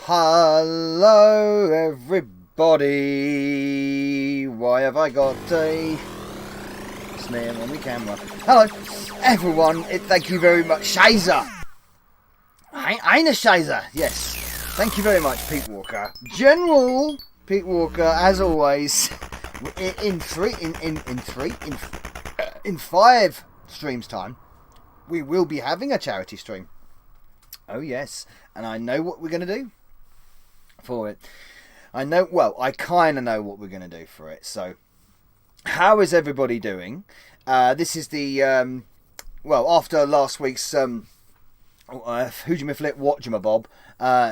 Hello everybody. Why have I got a smear on the camera? Hello everyone. Thank you very much. Shazer. Eine Shazer. Yes. Thank you very much, Pete Walker. General Pete Walker, as always. In 5 streams time, we will be having a charity stream. Oh yes, and I know what we're going to do for it. I kind of know what we're going to do for it. So, how is everybody doing? This is the after last week's Hoojimiflit Watchamabob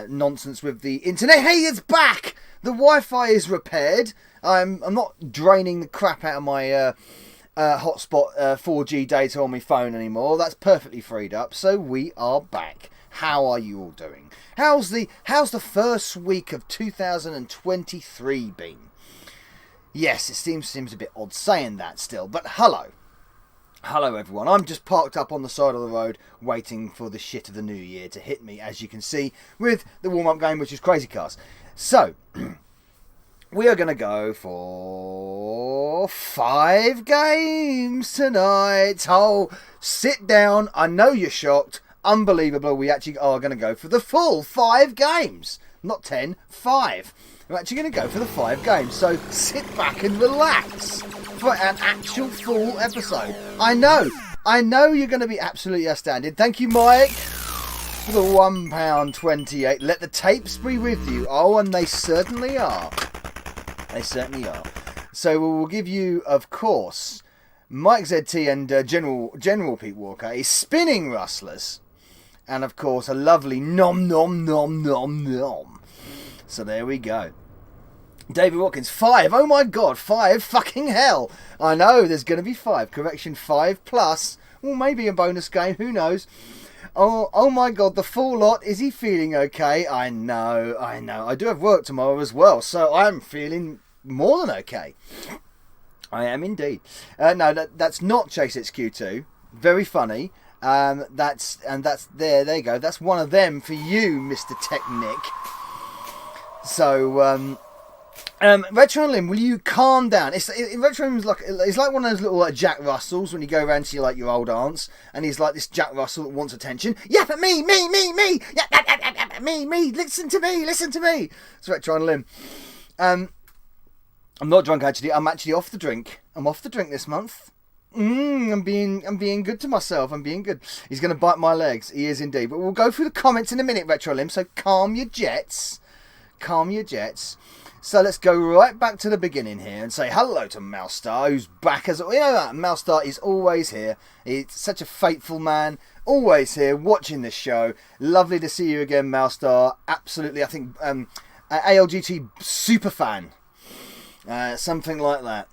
nonsense with the internet. Hey, it's back. The Wi-Fi is repaired. I'm not draining the crap out of my hotspot 4G data on my phone anymore. That's perfectly freed up. So we are back. How are you all doing? How's the first week of 2023 been? Yes, it seems a bit odd saying that still, but hello everyone. I'm just parked up on the side of the road waiting for the shit of the new year to hit me, as you can see with the warm-up game, which is Crazy Cars. So we are going to go for 5 games tonight. Oh, sit down. I know you're shocked. Unbelievable. We actually are going to go for the full 5 games. Not 10, 5. We're actually going to go for the 5 games. So sit back and relax for an actual full episode. I know you're going to be absolutely astounded. Thank you, Mike, for the £1.28. Let the tapes be with you. Oh, and they certainly are. They certainly are. So we will give you, of course, Mike ZT and General Pete Walker, a spinning rustlers, and of course a lovely nom nom nom nom nom. So there we go. David Watkins, 5. Oh my God, 5. Fucking hell. I know there's going to be 5. Correction, 5 plus. Well, maybe a bonus game. Who knows? Oh my God, the full lot. Is he feeling okay? I know. I do have work tomorrow as well, so I'm feeling more than okay. I am indeed. No, that's not Chase XQ2. Very funny. That's there you go. That's one of them for you, Mr. Technic. So, Retro and Lim, will you calm down? Retro and Lim's it's like one of those little Jack Russells when you go around to your old aunts, and he's like this Jack Russell that wants attention. Yeah, but me, yeah, me, listen to me. It's Retro and Lim. I'm not drunk actually. I'm actually off the drink. I'm off the drink this month. I'm being good to myself. I'm being good. He's going to bite my legs. He is indeed. But we'll go through the comments in a minute, Retro Lim. So calm your jets. So let's go right back to the beginning here and say hello to Mousestar, who's back as... Mousestar is always here. He's such a faithful man. Always here, watching the show. Lovely to see you again, Mousestar. Absolutely, I think, ALGT super fan. Something like that.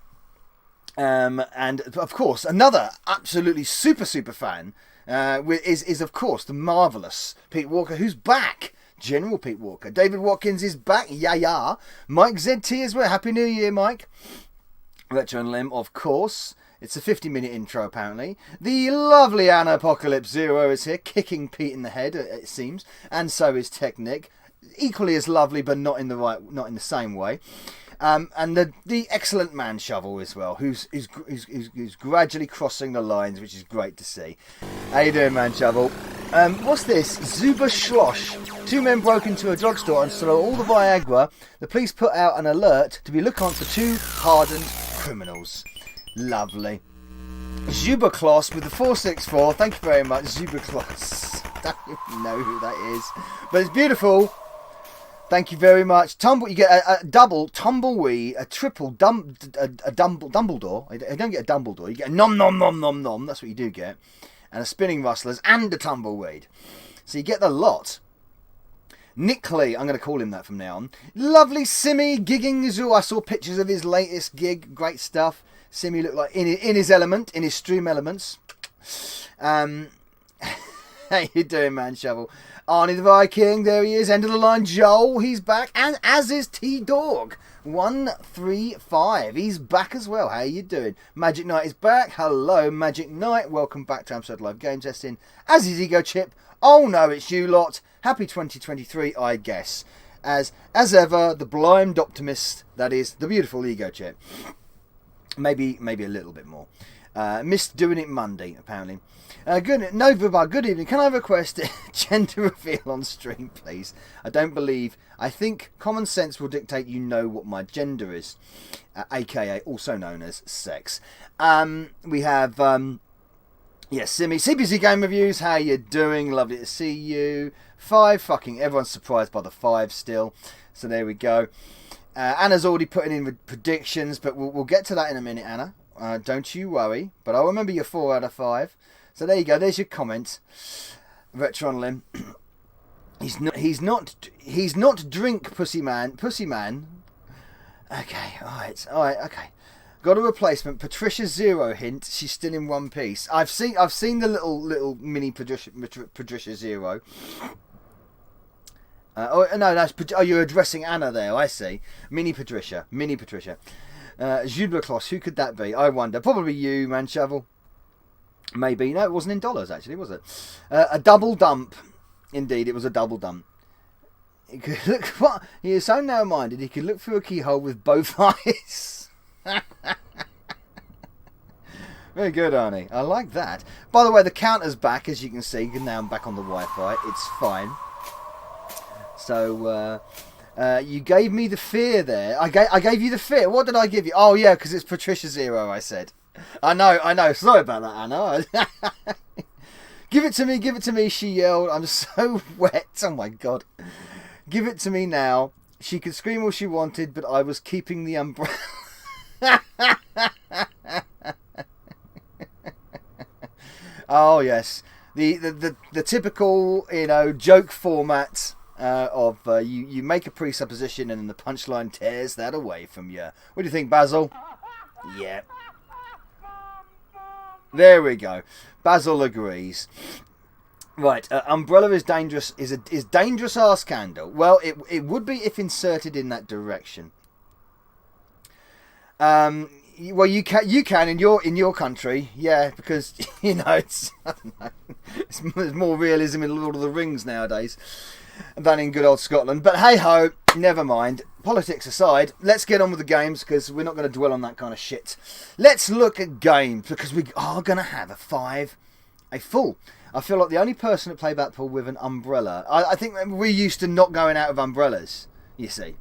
And, of course, another absolutely super fan is, of course, the marvellous Pete Walker, who's back. General Pete Walker. David Watkins is back. Yeah. Mike ZT as well. Happy New Year, Mike. Retro and Lim, of course. It's a 50-minute intro, apparently. The lovely Anna Apocalypse Zero is here, kicking Pete in the head, it seems. And so is Technic. Equally as lovely, but not in the same way. And the excellent Man Shovel as well, who's gradually crossing the lines, which is great to see. How you doing, Man Shovel? What's this? Zuba Schloss. 2 men broke into a drugstore and stole all the Viagra. The police put out an alert to be looking out for 2 hardened criminals. Lovely. Zuba Kloss with the 464. Thank you very much, Zuba Kloss. Don't even know who that is, but it's beautiful. Thank you very much. You get a double tumbleweed, a triple Dumbledore. I don't get a Dumbledore. You get a nom nom nom nom nom. That's what you do get. And a spinning rustlers and a tumbleweed. So you get the lot. Nick Lee, I'm going to call him that from now on. Lovely Simi gigging Zoo. I saw pictures of his latest gig. Great stuff. Simi looked like in his element, in his stream elements. How you doing, Man Shovel? Arnie the Viking, there he is. End of the line, Joel, he's back. And as is T-Dog. 135. He's back as well. How you doing? Magic Knight is back. Hello, Magic Knight. Welcome back to Amstrad Live Game Testing. As is Ego Chip. Oh no, it's you lot. Happy 2023, I guess. as ever, the blind optimist, that is, the beautiful ego chair. Maybe a little bit more. Missed doing it Monday, apparently. Novabug, good evening. Can I request a gender reveal on stream, please? I think common sense will dictate you know what my gender is, aka also known as sex. We have, Simi, CPC Game Reviews, how you doing? Lovely to see you. 5, everyone's surprised by the 5 still. So there we go. Anna's already putting in predictions, but we'll get to that in a minute, Anna. Don't you worry. But I'll remember your 4 out of 5. So there you go. There's your comment. Retron Lim. He's not drink pussy man. Okay, alright, okay. Got a replacement. Patricia Zero hint. She's still in one piece. I've seen the little mini Patricia Zero. You're addressing Anna there. I see. Mini Patricia. Jules Leclos. Who could that be? I wonder. Probably you, man. Shovel. Maybe. No, it wasn't in dollars, actually, was it? A double dump. Indeed, it was a double dump. He could look. What? He is so narrow-minded. He could look through a keyhole with both eyes. Very good, Arnie. I like that. By the way, the counter's back, as you can see. Now I'm back on the Wi-Fi. It's fine. So, you gave me the fear there. I gave you the fear. What did I give you? Oh, yeah, because it's Patricia Zero, I said. I know. Sorry about that, Anna. Give it to me, she yelled. I'm so wet. Oh, my God. Give it to me now. She could scream all she wanted, but I was keeping the umbrella. Oh, yes. The typical, joke format of you make a presupposition and then the punchline tears that away from you. What do you think, Basil? Yeah. There we go. Basil agrees. Right, umbrella is dangerous. Is dangerous ass candle. Well, it would be if inserted in that direction. Well, you can in your country, yeah, because it's I don't know, there's more realism in Lord of the Rings nowadays than in good old Scotland. But hey ho, never mind. Politics aside, let's get on with the games because we're not going to dwell on that kind of shit. Let's look at games because we are going to have a full. I feel like the only person at Play Blackpool with an umbrella. I think we're used to not going out with umbrellas, you see.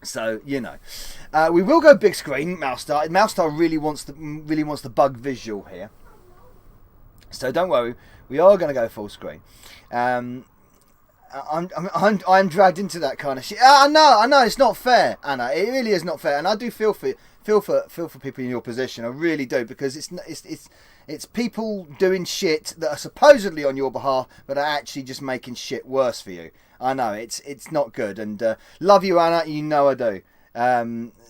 So, we will go big screen, Mousestar. Mousestar really wants the bug visual here. So don't worry, we are going to go full screen. I'm dragged into that kind of shit. I know, it's not fair, Anna. It really is not fair, and I do feel for people in your position. I really do, because it's people doing shit that are supposedly on your behalf, but are actually just making shit worse for you. I know it's not good, and love you, Anna. You know I do.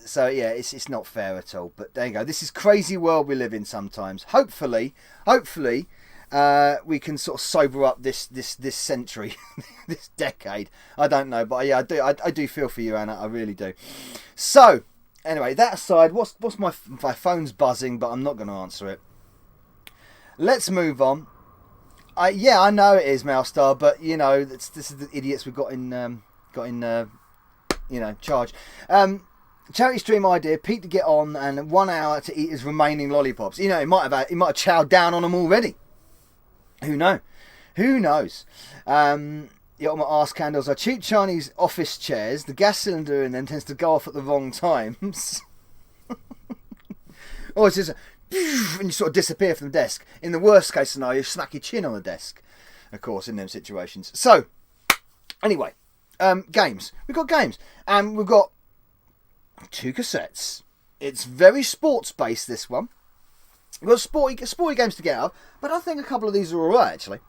So yeah, it's not fair at all. But there you go. This is crazy world we live in sometimes. Hopefully, we can sort of sober up this century, this decade. I don't know, but yeah, I do feel for you, Anna. I really do. So anyway, that aside, what's my phone's buzzing, but I'm not going to answer it. Let's move on. I know it is Mousestar, but this is the idiots we've got in charge. Charity stream idea: Pete to get on and 1 hour to eat his remaining lollipops. He might have chowed down on them already. Who knows? My arse candles are cheap Chinese office chairs. The gas cylinder in them tends to go off at the wrong times. Or it's just and you sort of disappear from the desk. In the worst case scenario, you smack your chin on the desk, of course, in them situations. So, anyway, games. We've got games. And we've got 2 cassettes. It's very sports-based, this one. We've got sporty games to get out of, but I think a couple of these are alright, actually.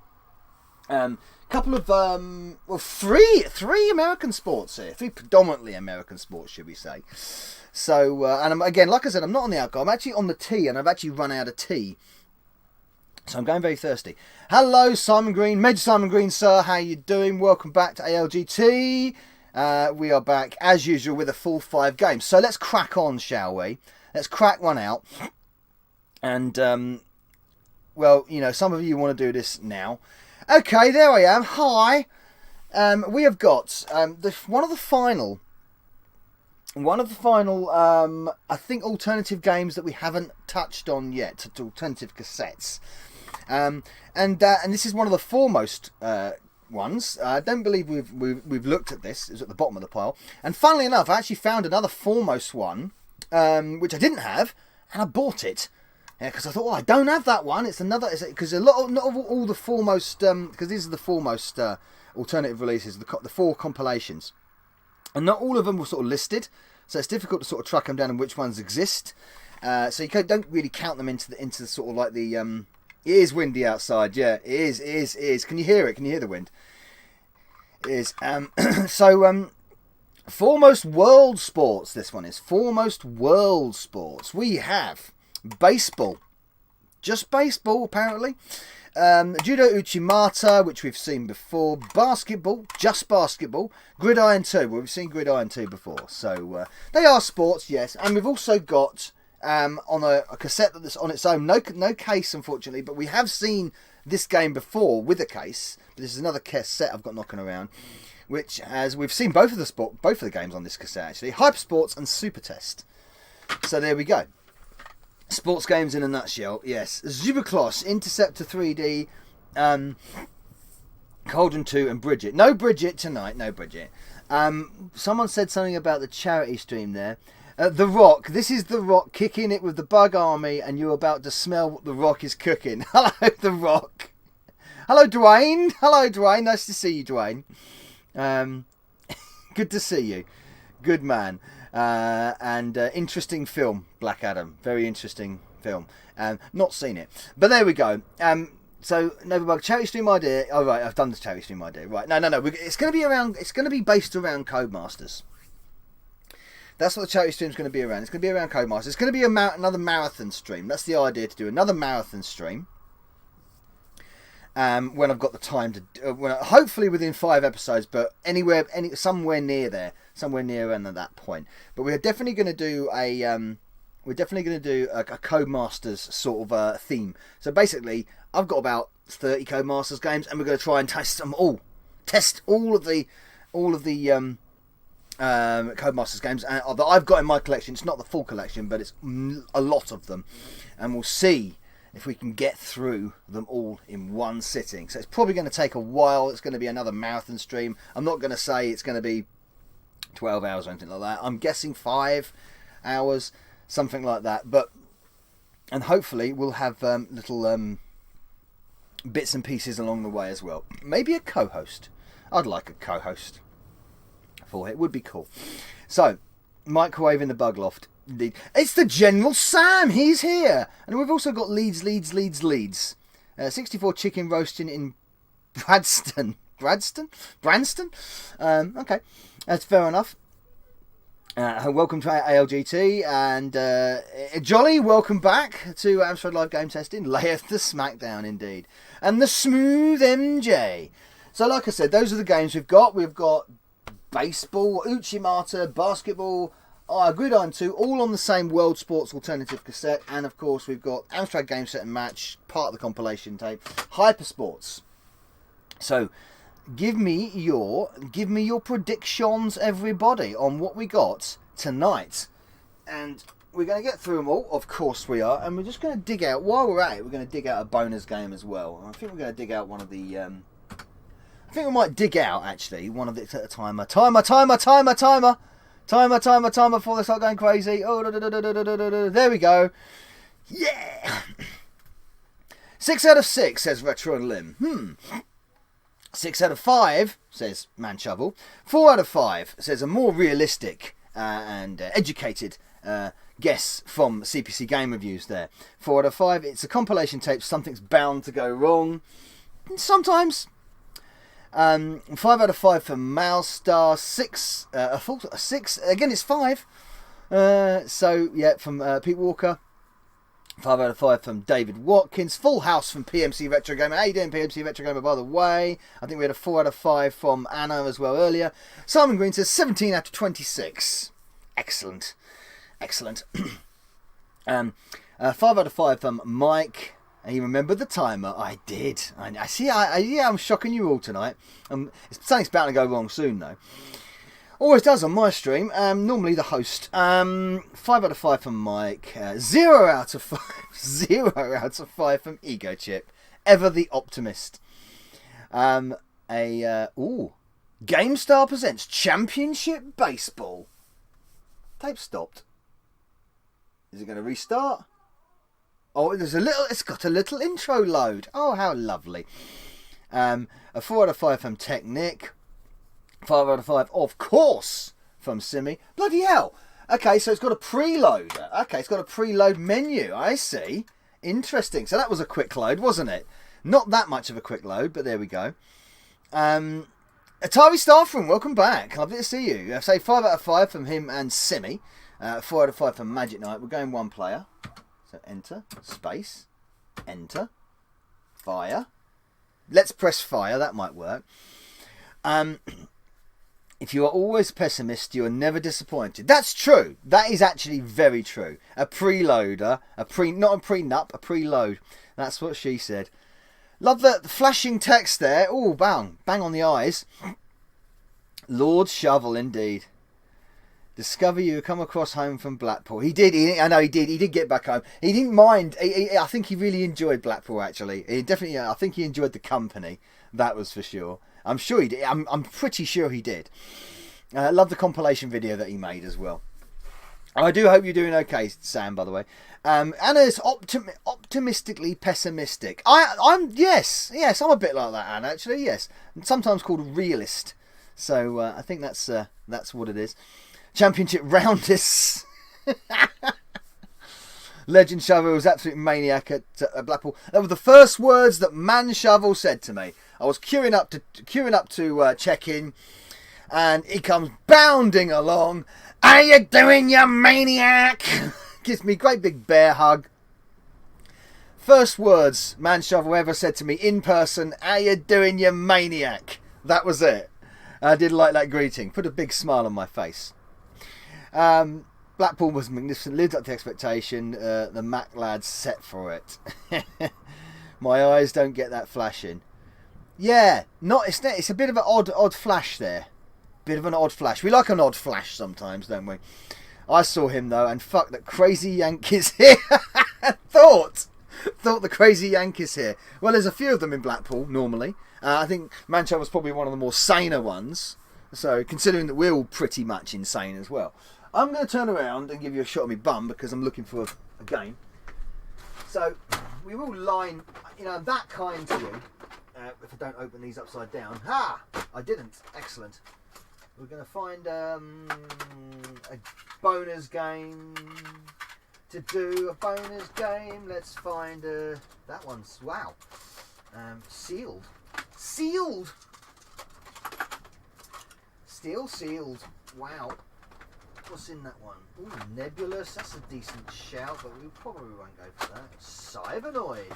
Couple of, 3 American sports here. 3 predominantly American sports, should we say. So, and again, like I said, I'm not on the alcohol. I'm actually on the tea, and I've actually run out of tea. So I'm going very thirsty. Hello, Simon Green. Major Simon Green, sir. How you doing? Welcome back to ALGT. We are back, as usual, with a full 5 games. So let's crack on, shall we? Let's crack one out. And, some of you want to do this now. Okay, there I am. Hi. we have got one of the final, I think, alternative games that we haven't touched on yet. Alternative cassettes, and this is one of the foremost ones. I don't believe we've looked at this. It's at the bottom of the pile. And funnily enough, I actually found another foremost one, which I didn't have, and I bought it. Yeah, because I thought, I don't have that one. It's another, because not of all the foremost, because these are the foremost alternative releases, the 4 compilations, and not all of them were sort of listed, so it's difficult to sort of track them down and which ones exist. So you don't really count them into the sort of like the. It is windy outside. Yeah, it is. Can you hear it? Can you hear the wind? It is. Foremost World Sports. This one is Foremost World Sports. We have baseball, just baseball apparently. Judo Uchimata, which we've seen before. Basketball, just basketball. Gridiron 2, well, we've seen Gridiron 2 before. So they are sports, yes. And we've also got on a cassette that's on its own, no case unfortunately, but we have seen this game before with a case. But this is another cassette I've got knocking around, which has, we've seen both of the games on this cassette actually. Hyper Sports and Super Test. So there we go. Sports games in a nutshell, yes. Zubiklos, Interceptor 3D, Cauldron 2 and Bridget. No Bridget tonight, no Bridget. Someone said something about the charity stream there. The Rock, this is The Rock kicking it with the Bug Army, and you're about to smell what The Rock is cooking. Hello, The Rock. Hello, Dwayne. Hello, Dwayne. Nice to see you, Dwayne. Good to see you. Good man. And interesting film, Black Adam. Very interesting film. Not seen it, but there we go. So Novabug charity stream idea. Oh right, I've done the charity stream idea. Right, no. It's going to be around. It's going to be based around Codemasters. That's what the charity stream is going to be around. It's going to be around Codemasters. It's going to be another marathon stream. That's the idea, to do another marathon stream. When I've got the time to, hopefully within 5 episodes, but somewhere near there, somewhere near and at that point. But we're definitely going to do a Codemasters sort of theme. So basically, I've got about 30 Codemasters games, and we're going to try and test all of the Codemasters games that I've got in my collection. It's not the full collection, but it's a lot of them, and we'll see if we can get through them all in one sitting. So it's probably going to take a while. It's going to be another marathon stream. I'm not going to say it's going to be 12 hours or anything like that. I'm guessing 5 hours, something like that. And hopefully we'll have little bits and pieces along the way as well. Maybe a co-host. I'd like a co-host for it. It would be cool. So, microwave in the bug loft. Indeed. It's the General Sam. He's here. And we've also got Leeds. 64 chicken roasting in Branston. Okay. That's fair enough. Welcome to ALGT. And Jolly, welcome back to Amstrad Live Game Testing. Layeth the Smackdown, indeed. And the Smooth MJ. So, like I said, those are the games we've got. We've got baseball, Uchimata, basketball, Gridiron 2, all on the same World Sports Alternative cassette, and of course we've got Amstrad Game Set and Match, part of the compilation tape, Hyper Sports. So, give me your predictions, everybody, on what we got tonight, and we're going to get through them all. Of course we are, and we're just going to dig out, while we're at it, we're going to dig out a bonus game as well. I think we're going to dig out one of the. I think we might dig out actually one of the timer before they start going crazy. Oh, there we go. Yeah. 6 out of 6 says Retro and Lim. 6 out of 5 says Man Shovel. 4 out of 5 says a more realistic and educated guess from CPC Game Reviews there. 4 out of 5, it's a compilation tape. Something's bound to go wrong. Sometimes. 5 out of 5 for Mousestar. 6 again, it's 5. So yeah, from Pete Walker. 5 out of 5 from David Watkins. Full house from PMC Retro Gamer. How you doing, PMC Retro Gamer, by the way? I think we had a 4 out of 5 from Anna as well earlier. Simon Green says 17 out of 26. Excellent. 5 out of 5 from Mike. And he remembered the timer. I did. I see. Yeah, I'm shocking you all tonight. Something's bound to go wrong soon, though. Always does on my stream. Normally the host. 5 out of 5 from Mike. 0 out of 5. 0 out of 5 from Ego Chip. Ever the optimist. GameStar presents Championship Baseball. Tape stopped. Is it going to restart? Oh, it's got a little intro load. Oh, how lovely. A 4 out of 5 from Technic. 5 out of 5, of course, from Simi. Bloody hell. Okay, so it's got a preloader. Okay, it's got a preload menu. I see. Interesting. So that was a quick load, wasn't it? Not that much of a quick load, but there we go. Atari Starfroom, welcome back. Lovely to see you. I say 5 out of 5 from him and Simi. 4 out of 5 from Magic Knight. We're going one player. So enter, space, enter, fire. Let's press fire, that might work. If you are always pessimist, you are never disappointed. That's true. That is actually very true. A preloader, not a prenup, a preload. That's what she said. Love the flashing text there. Oh, bang on the eyes. Lord Shovel, indeed. Discover you come across home from Blackpool. He did. I know he did. He did get back home. He didn't mind. I think he really enjoyed Blackpool. Actually, he definitely. I think he enjoyed the company. That was for sure. I'm sure he did. I'm pretty sure he did. Love the compilation video that he made as well. I do hope you're doing okay, Sam. By the way, Anna's optimistically pessimistic. I'm yes. I'm a bit like that, Anna. Actually, yes. And sometimes called a realist. So I think that's what it is. Championship rounders. Legend Shovel was absolute maniac at Blackpool. That were the first words that Man Shovel said to me. I was queuing up to check in, and he comes bounding along. How you doing, you maniac? Gives me a great big bear hug. First words Man Shovel ever said to me in person. How you doing, you maniac? That was it. I did like that greeting. Put a big smile on my face. Blackpool was magnificent, lived up to expectation. The Mac lads set for it. My eyes don't get that flashing. Yeah, it's a bit of an odd flash there. Bit of an odd flash. We like an odd flash sometimes, don't we? I saw him though, and fuck, that crazy Yank is here. Thought the crazy Yank is here. Well, there's a few of them in Blackpool normally. I think Manchester was probably one of the more saner ones. So, considering that we're all pretty much insane as well. I'm going to turn around and give you a shot of my bum because I'm looking for a game. So, we will line, that kind to you. If I don't open these upside down. Ha! I didn't. Excellent. We're going to find a bonus game to do. A bonus game. Let's find that one's, wow. Sealed. Sealed! Still sealed. Wow. What's in that one? Ooh, Nebulous. That's a decent shout, but we probably won't go for that. Cybernoid.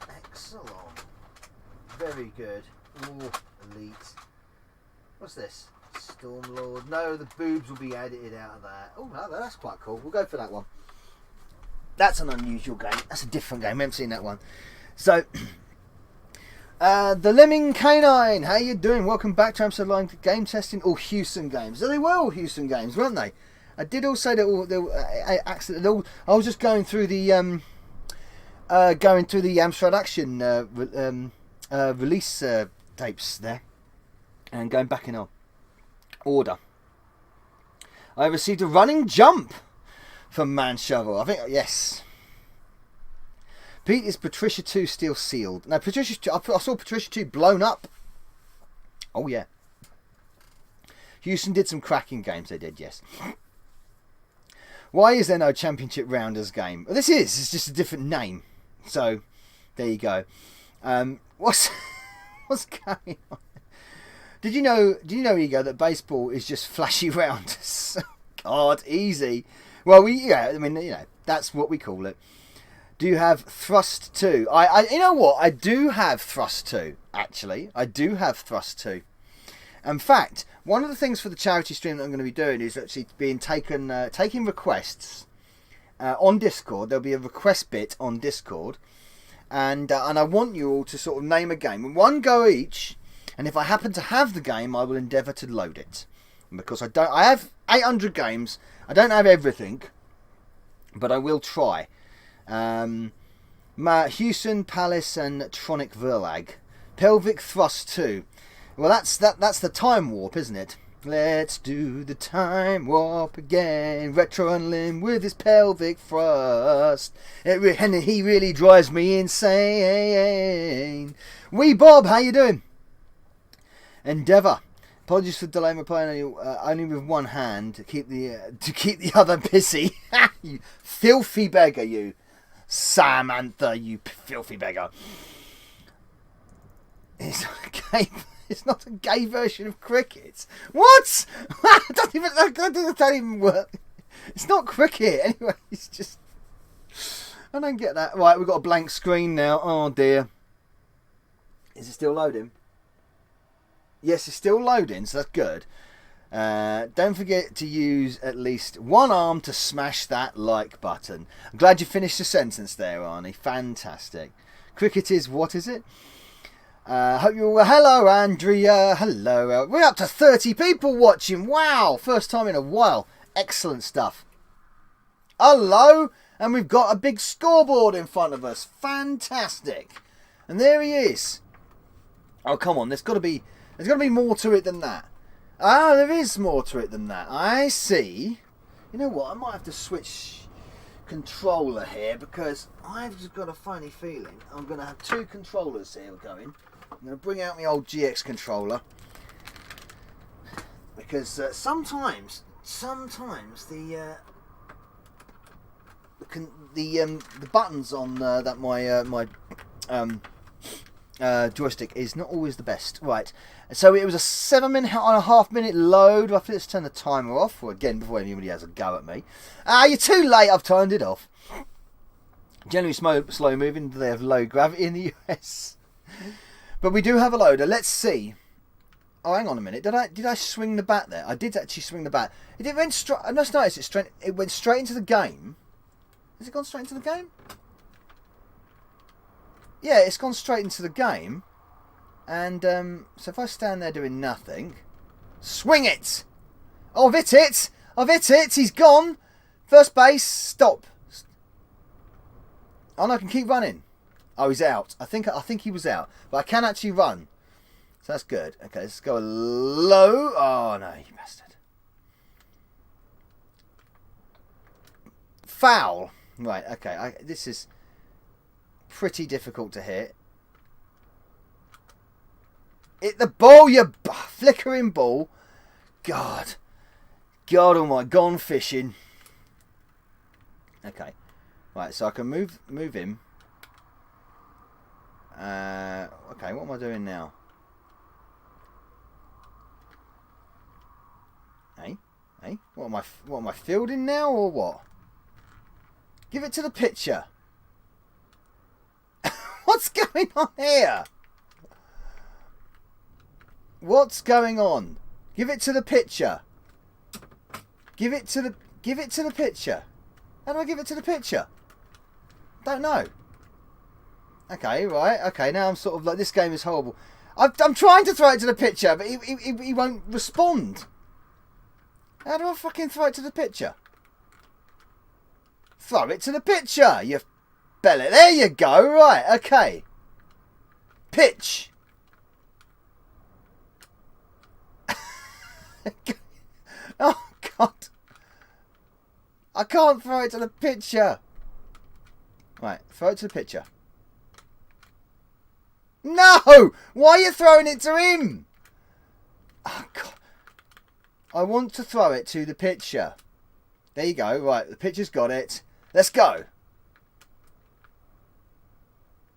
Excellent. Very good. Ooh, Elite. What's this? Stormlord. No, the boobs will be edited out of that. Oh, no, that's quite cool. We'll go for that one. That's an unusual game. That's a different game. I haven't seen that one. So... the Lemming Canine, how you doing? Welcome back to Amstrad Line Game Testing. All Houston games. They were all Houston games, weren't they? I did all say that I was just going through the Amstrad Action release tapes there, and going back in order. I received a running jump from Man Shovel. I think yes. Pete, is Patricia 2 still sealed? No, Patricia 2, I saw Patricia 2 blown up. Oh, yeah. Houston did some cracking games, they did, yes. Why is there no Championship Rounders game? Well, it's just a different name. So, there you go. What's going on? Did you know, Ego, that baseball is just flashy rounders? God, easy. Well, that's what we call it. Do you have Thrust 2? You know what? I do have Thrust 2, actually. I do have Thrust 2. In fact, one of the things for the charity stream that I'm going to be doing is actually taking requests on Discord. There'll be a request bit on Discord, and I want you all to sort of name a game, one go each. And if I happen to have the game, I will endeavour to load it, because I have 800 games. I don't have everything, but I will try. Houston, Palace, and Tronic Verlag. Pelvic Thrust 2. Well, that's the Time Warp, isn't it? Let's do the Time Warp again. Retro Unlim with his pelvic thrust. And he really drives me insane. Wee Bob, how you doing? Endeavour. Apologies for delaying my play only with one hand to keep the other busy. You filthy beggar, you. Samantha, you filthy beggar. It's not a gay version of cricket. What? That don't even work. It's not cricket. Anyway, it's just... I don't get that. Right, we've got a blank screen now. Oh, dear. Is it still loading? Yes, it's still loading, so that's good. Don't forget to use at least one arm to smash that like button. I'm glad you finished the sentence there, Arnie. Fantastic. Cricket is, what is it? Hope you're well. Hello, Andrea. Hello. We're up to 30 people watching. Wow. First time in a while. Excellent stuff. Hello. And we've got a big scoreboard in front of us. Fantastic. And there he is. Oh, come on. There's got to be more to it than that. Ah, there is more to it than that. I see. You know what? I might have to switch controller here, because I've just got a funny feeling I'm going to have two controllers here going. I'm going to bring out my old GX controller, because sometimes the buttons on my joystick is not always the best. Right, so it was a 7.5 minute load. Let's turn the timer off again before anybody has a go at me. You're too late. I've turned it off. Generally slow moving. They have low gravity in the US, but we do have a loader. Let's see. Oh, hang on a minute. Did I swing the bat there? I did actually swing the bat. It went straight. I just noticed it went straight into the game. Has it gone straight into the game? Yeah, it's gone straight into the game. And so if I stand there doing nothing, swing it! Oh, I've hit it! I've hit it! He's gone! First base, stop. Oh no, I can keep running. Oh, he's out. I think he was out. But I can actually run. So that's good. Okay, let's go low. Oh no, you bastard. Foul. Right, okay. This is pretty difficult to hit. Hit the ball, you flickering ball. God oh my, gone fishing. Okay. Right, so I can move him. Okay, what am I doing now? Hey, what am I fielding now, or what? Give it to the pitcher. What's going on here? What's going on? Give it to the pitcher. Give it to the pitcher. How do I give it to the pitcher? Don't know. Okay, right. Okay, now I'm sort of like, this game is horrible. I'm trying to throw it to the pitcher, but he won't respond. How do I fucking throw it to the pitcher? Throw it to the pitcher, you belly. There you go. Right, okay. Pitch. Oh, God. I can't throw it to the pitcher. Right, throw it to the pitcher. No! Why are you throwing it to him? Oh, God. I want to throw it to the pitcher. There you go. Right, the pitcher's got it. Let's go.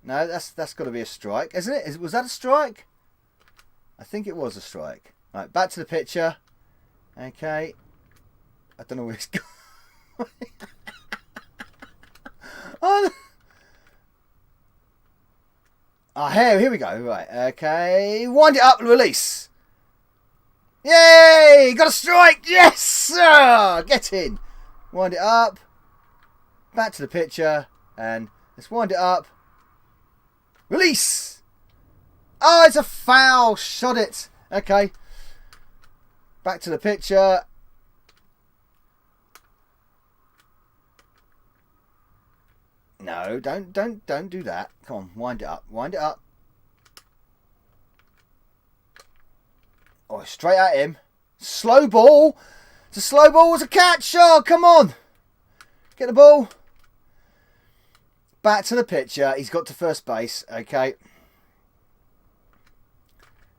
No, that's got to be a strike, isn't it? Was that a strike? I think it was a strike. Right, back to the pitcher. Okay. I don't know where it's going. Oh, here we go. Right, okay. Wind it up and release. Yay! Got a strike! Yes! Sir! Get in. Wind it up. Back to the picture. And let's wind it up. Release! Oh, it's a foul. Shot it. Okay. Back to the picture. No, don't do that. Come on, wind it up. Wind it up. Oh, straight at him. Slow ball. It's a slow ball. It's a catch. Oh, come on. Get the ball. Back to the pitcher. He's got to first base. Okay.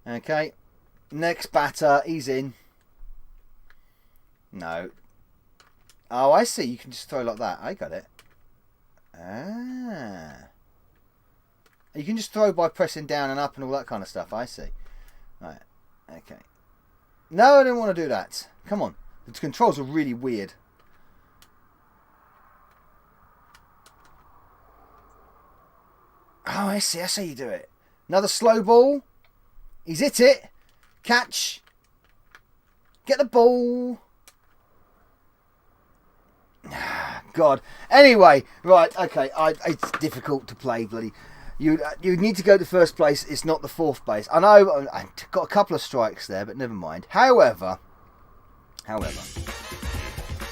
Okay. Next batter. He's in. No. Oh, I see. You can just throw like that. I got it. Ah. You can just throw by pressing down and up and all that kind of stuff. I see. Right. Okay. No, I didn't want to do that. Come on. The controls are really weird. Oh, I see. That's how you do it. Another slow ball. He's hit it. Catch. Get the ball. God. Anyway, right. Okay. It's difficult to play, bloody. You need to go to first place. It's not the fourth base. I know I got a couple of strikes there, but never mind. However, the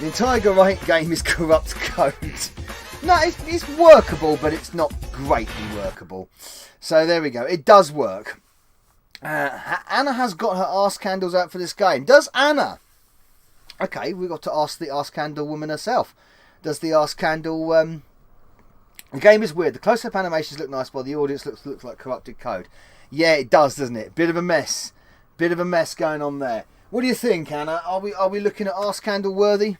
entire game is corrupt code. No, it's workable, but it's not greatly workable. So there we go. It does work. Anna has got her arse candles out for this game. Does Anna? Okay, we've got to ask the arse candle woman herself. Does the arse candle... The game is weird. The close-up animations look nice, while the audience looks like corrupted code. Yeah, it does, doesn't it? Bit of a mess. Bit of a mess going on there. What do you think, Anna? Are we looking at arse candle worthy?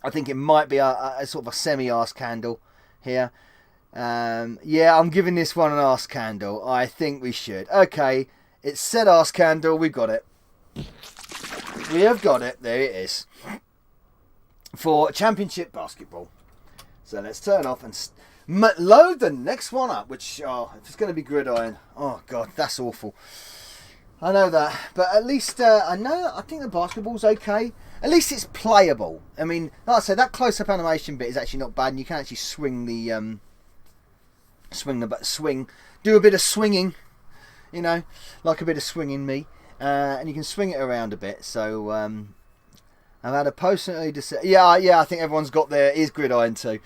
I think it might be a sort of a semi-arse candle here. Yeah, I'm giving this one an arse candle. I think we should. Okay, it's said arse candle. We've got it. We have got it. There it is. For Championship Basketball. So let's turn off and load the next one up. Which, if it's going to be Gridiron. Oh, God, that's awful. I know that. But at least, I think the basketball's okay. At least it's playable. I mean, like I said, that close-up animation bit is actually not bad. And you can actually swing the... swing. Do a bit of swinging. You know, like a bit of swinging me. And you can swing it around a bit. So, I've had a personally... Yeah, I think everyone's got their... Is Gridiron too.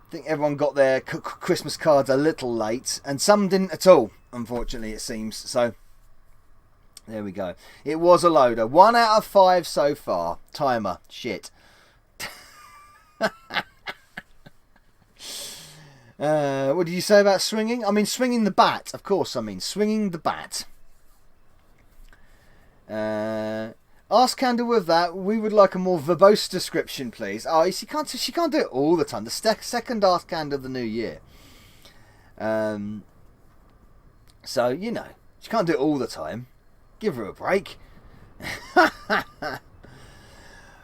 I think everyone got their Christmas cards a little late. And some didn't at all, unfortunately, it seems. So, there we go. It was a loader. 1 out of 5 so far. Timer. Shit. What did you say about swinging? I mean, swinging the bat. Of course, I mean, swinging the bat. Ask Candle with that. We would like a more verbose description, please. Oh, she can't do it all the time. The second Ask Candle of the new year. So, you know, she can't do it all the time. Give her a break.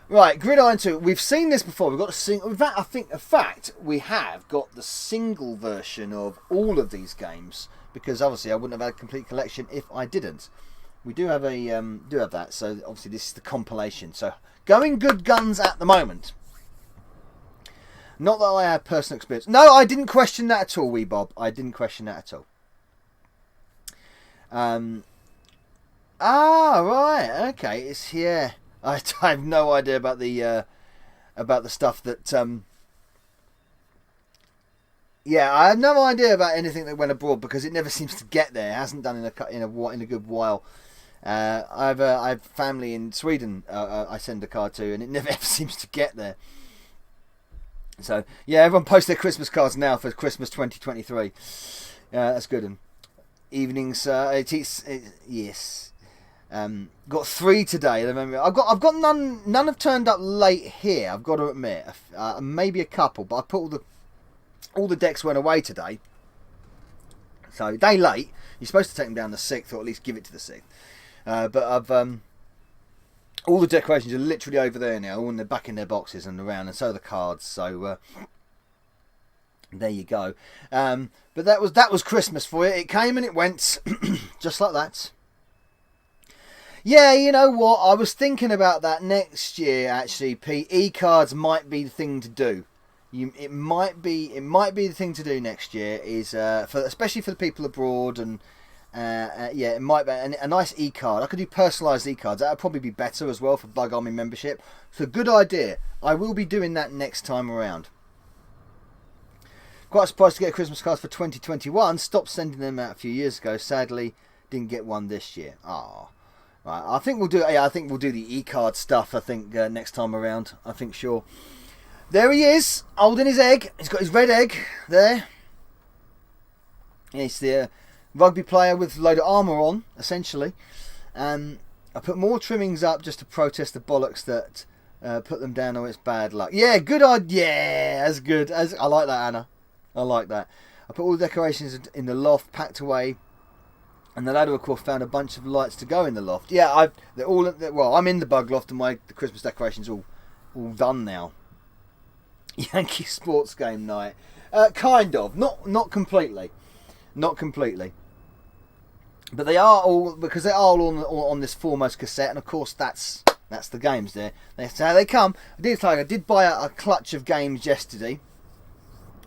Right, Gridiron 2. We've seen this before. We've got a single... In fact, we have got the single version of all of these games. Because, obviously, I wouldn't have had a complete collection if I didn't. We do have that. So, obviously, this is the compilation. So, going good guns at the moment. Not that I have personal experience. No, I didn't question that at all, wee Bob. I didn't question that at all. Right. Okay. It's here. I have no idea about the stuff that. Yeah, I have no idea about anything that went abroad because it never seems to get there. It hasn't done in a good while. I have family in Sweden. I send a card to, and it never ever seems to get there. So yeah, everyone posts their Christmas cards now for Christmas 2023. That's good. And evenings, yes. Got 3 today. I've got none. None have turned up late here. I've got to admit, maybe a couple, but I put all the decks went away today. So day late. You're supposed to take them down the 6th, or at least give it to the 6th. But I've all the decorations are literally over there now, all in the back in their boxes and around, and so are the cards. So there you go. But that was Christmas for you. It came and it went, just like that. Yeah, you know what? I was thinking about that next year, actually, Pete. E-cards might be the thing to do. it might be the thing to do next year. Is especially for the people abroad, and yeah, it might be a nice e-card. I could do personalised e-cards. That would probably be better as well for Bug Army membership. So good idea. I will be doing that next time around. Quite surprised to get a Christmas card for 2021. Stopped sending them out a few years ago. Sadly, didn't get one this year. Ah, right. I think we'll do. Yeah, I think we'll do the e-card stuff. I think next time around. I think sure. There he is, holding his egg. He's got his red egg there. He's the rugby player with a load of armour on, essentially. I put more trimmings up just to protest the bollocks that put them down. Oh, it's bad luck. Yeah, good idea. Yeah, that's good. I like that, Anna. I like that. I put all the decorations in the loft, packed away, and the ladder, of course, found a bunch of lights to go in the loft. Yeah, they're all. Well, I'm in the bug loft, and the Christmas decorations all done now. Yankee sports game night, kind of, not completely, but they are all, because they're all on this Foremost cassette, and of course that's the games there. That's how they come. I did buy a clutch of games yesterday.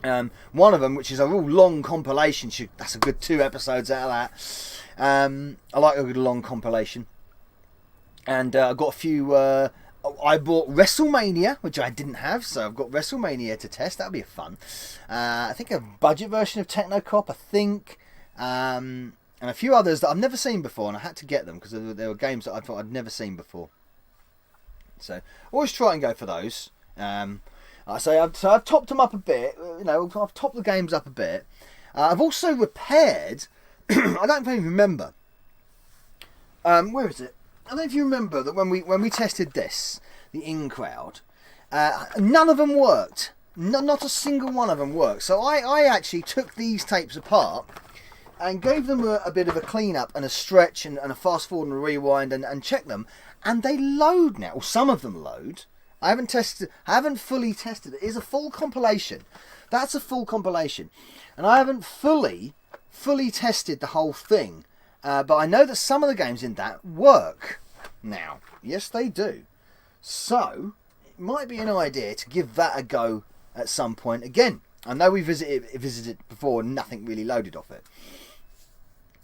One of them, which is a real long compilation, that's a good 2 episodes out of that. I like a good long compilation, and I got a few. I bought WrestleMania, which I didn't have, so I've got WrestleMania to test. That'll be fun. I think a budget version of Technocop, I think, and a few others that I've never seen before, and I had to get them because there were games that I thought I'd never seen before. So always try and go for those. So I've topped them up a bit. I've topped the games up a bit. I've also repaired. I don't even remember. Where is it? I don't know if you remember that when we tested this, the in crowd, none of them worked. Not a single one of them worked. So I actually took these tapes apart and gave them a bit of a clean up and a stretch and a fast forward and a rewind and checked them, and they load now. Well, some of them load. I haven't fully tested it. It's a full compilation. That's a full compilation. And I haven't fully tested the whole thing. But I know that some of the games in that work now. Yes, they do. So, it might be an idea to give that a go at some point. Again, I know we visited it before and nothing really loaded off it.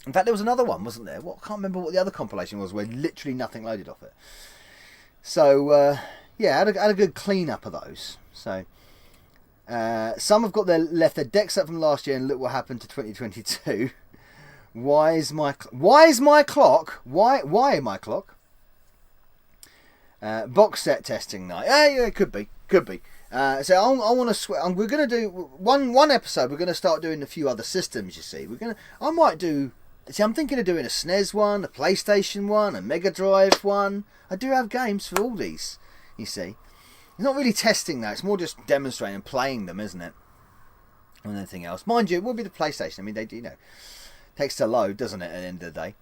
In fact, there was another one, wasn't there? I can't remember what the other compilation was where literally nothing loaded off it. So, yeah, I had a good clean up of those. So, some have got left their decks up from last year, and look what happened to 2022. Why is my clock? Why my clock? Box set testing night. Yeah, it could be. So I want to. We're going to do one episode. We're going to start doing a few other systems. You see, I might do. See, I'm thinking of doing a SNES one, a PlayStation one, a Mega Drive one. I do have games for all these. You see, it's not really testing that. It's more just demonstrating and playing them, isn't it? And anything else, mind you, it will be the PlayStation. I mean, they do, takes to load, doesn't it? At the end of the day.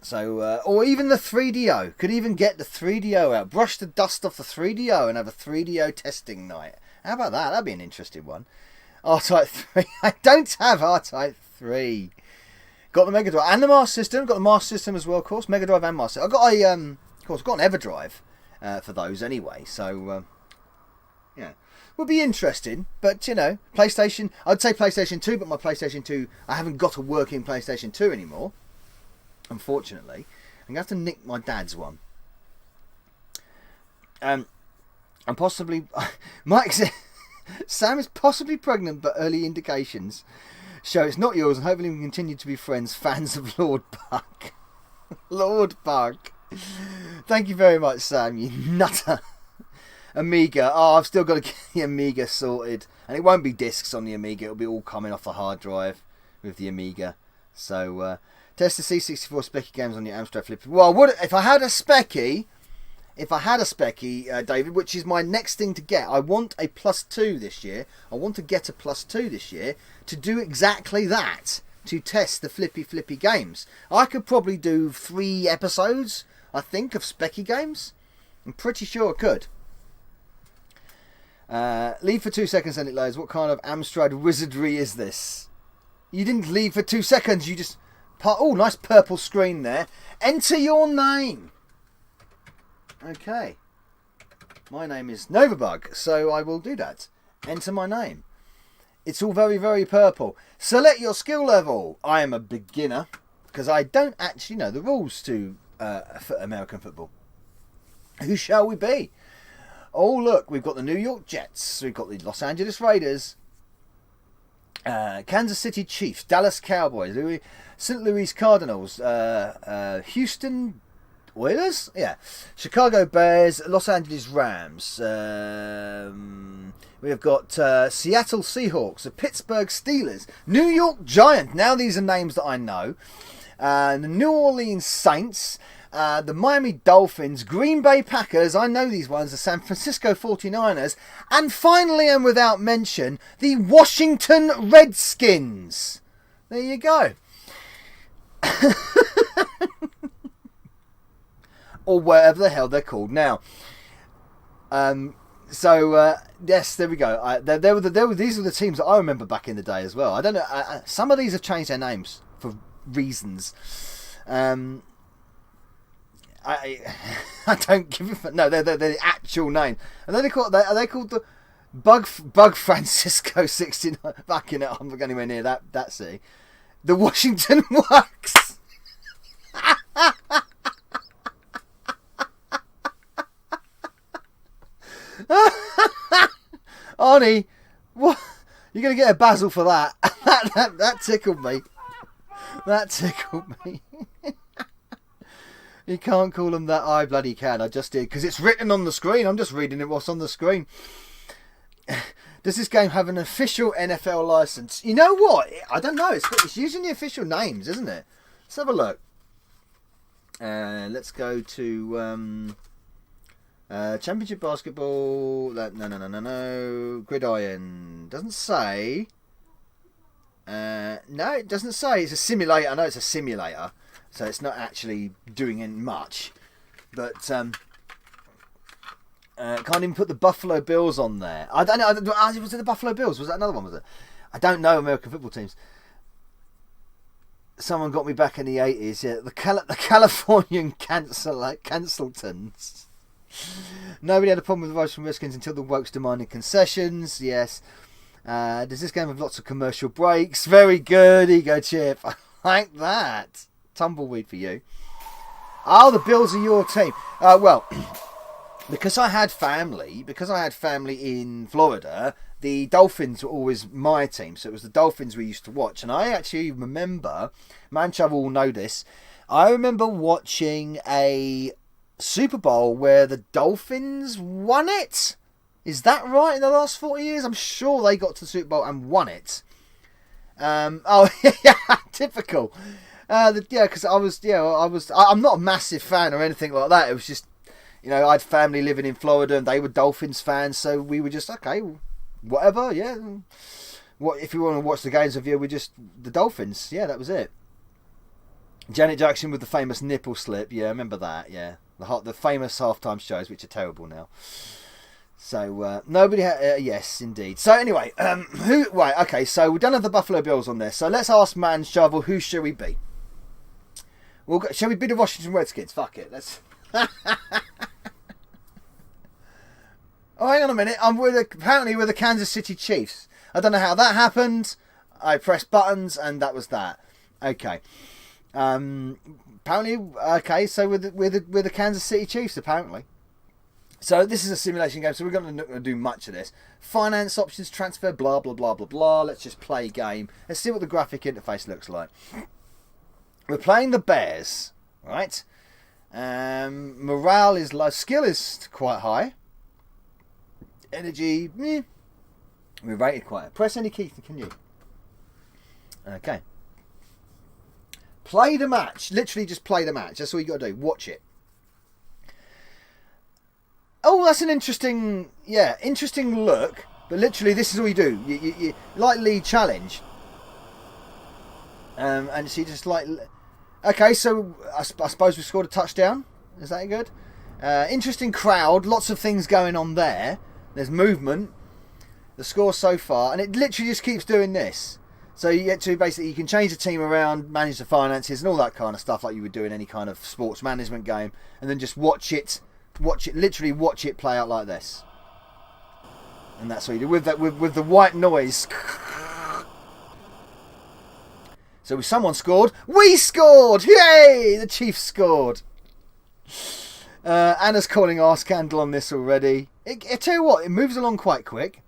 So, or even the 3DO. Could even get the 3DO out. Brush the dust off the 3DO and have a 3DO testing night. How about that? That'd be an interesting one. R-Type 3. I don't have R-Type 3. Got the Mega Drive and the Master System. Got the Master System as well, of course. Mega Drive and Master. I've got of course, got an Everdrive for those anyway. So, yeah. Would be interesting. But, PlayStation. I'd say PlayStation 2, but my PlayStation 2, I haven't got a working PlayStation 2 anymore. Unfortunately. I'm going to have to nick my dad's one. And possibly... Mike said... Sam is possibly pregnant, but early indications show it's not yours, and hopefully we can continue to be friends, fans of Lord Buck. Lord Buck. Thank you very much, Sam, you nutter. Amiga. Oh, I've still got to get the Amiga sorted. And it won't be discs on the Amiga, it'll be all coming off the hard drive with the Amiga. So, test the C64 Specky games on your Amstrad Flipper. Well, if I had a Specky, David, which is my next thing to get. I want a +2 this year. I want to get a +2 this year to do exactly that. To test the flippy games. I could probably do 3 episodes, I think, of Specky games. I'm pretty sure I could. Leave for 2 seconds and it loads. What kind of Amstrad wizardry is this? You didn't leave for 2 seconds. You just... Oh, nice purple screen there. Enter your name. Okay. My name is Novabug, so I will do that. enter my name. It's all very, very purple. Select your skill level. I am a beginner because I don't actually know the rules to American football. Who shall we be? Oh, look, we've got the New York Jets. We've got the Los Angeles Raiders. Kansas City Chiefs. Dallas Cowboys. St. Louis Cardinals. Houston Oilers? Yeah. Chicago Bears. Los Angeles Rams. We've got Seattle Seahawks. The Pittsburgh Steelers. New York Giants. Now these are names that I know. The New Orleans Saints. The Miami Dolphins, Green Bay Packers, I know these ones, the San Francisco 49ers, and finally and without mention, the Washington Redskins. There you go. Or whatever the hell they're called now. Yes, there we go. These were the teams that I remember back in the day as well. I don't know, some of these have changed their names for reasons. I don't give a fuck. No, they're the actual name. And then are they called the Bug Francisco 69? Fucking it, I'm not going anywhere near that city. The Washington Wax. Arnie, what? You're going to get a Basil for that. That tickled me. That tickled me. You can't call them that. I bloody can. I just did. Because it's written on the screen. I'm just reading it what's on the screen. Does this game have an official NFL license? You know what? I don't know. It's using the official names, isn't it? Let's have a look. Let's go to Championship Basketball. No. Gridiron. Doesn't say. No, it doesn't say. It's a simulator. I know it's a simulator. So it's not actually doing much. But can't even put the Buffalo Bills on there. I don't know. Was it the Buffalo Bills? Was that another one? Was it? I don't know American football teams. Someone got me back in the 80s. Yeah, the Californian Canceltons. Nobody had a problem with the Washington Redskins until the Wokes demanded concessions. Yes. Does this game have lots of commercial breaks? Very good. Ego chip. I like that. Tumbleweed for you. Oh, the Bills are your team. Well, because I had family in Florida, the Dolphins were always my team. So it was the Dolphins we used to watch. And I actually remember, Manchov will know this, I remember watching a Super Bowl where the Dolphins won it. Is that right? In the last 40 years? I'm sure they got to the Super Bowl and won it. Oh, yeah, typical. Because I'm not a massive fan or anything like that. It was just, I had family living in Florida and they were Dolphins fans, so we were just, okay, whatever, yeah. What if you want to watch the games with you, we're just the Dolphins. Yeah, that was it. Janet Jackson with the famous nipple slip. Yeah, I remember that, yeah. The famous halftime shows, which are terrible now. So, nobody yes, indeed. So, anyway, right, okay, so we don't have the Buffalo Bills on there. So, let's ask Man Shovel, who shall we be? Shall we be the Washington Redskins? Fuck it, let's... Oh, hang on a minute. Apparently we're the Kansas City Chiefs. I don't know how that happened. I pressed buttons and that was that. Okay. Apparently, okay, so we're the Kansas City Chiefs, apparently. So this is a simulation game, so we're not going to do much of this. Finance options, transfer, blah, blah, blah, blah, blah. Let's just play game. Let's see what the graphic interface looks like. We're playing the Bears, right? Morale is low. Skill is quite high. Energy, we're rated quite high. Press any key, can you? Okay. Play the match. Literally just play the match. That's all you got to do. Watch it. Oh, that's an interesting look. But literally, this is all you do. You like lead challenge. And so you just like... Okay, so I suppose we scored a touchdown. Is that good? Interesting crowd. Lots of things going on there. There's movement. The score so far. And it literally just keeps doing this. So you get to basically, you can change the team around, manage the finances and all that kind of stuff like you would do in any kind of sports management game. And then just watch it, literally watch it play out like this. And that's what you do with that with the white noise. So someone scored. We scored! Yay! The Chiefs scored. Anna's calling our scandal on this already. I tell you what, it moves along quite quick.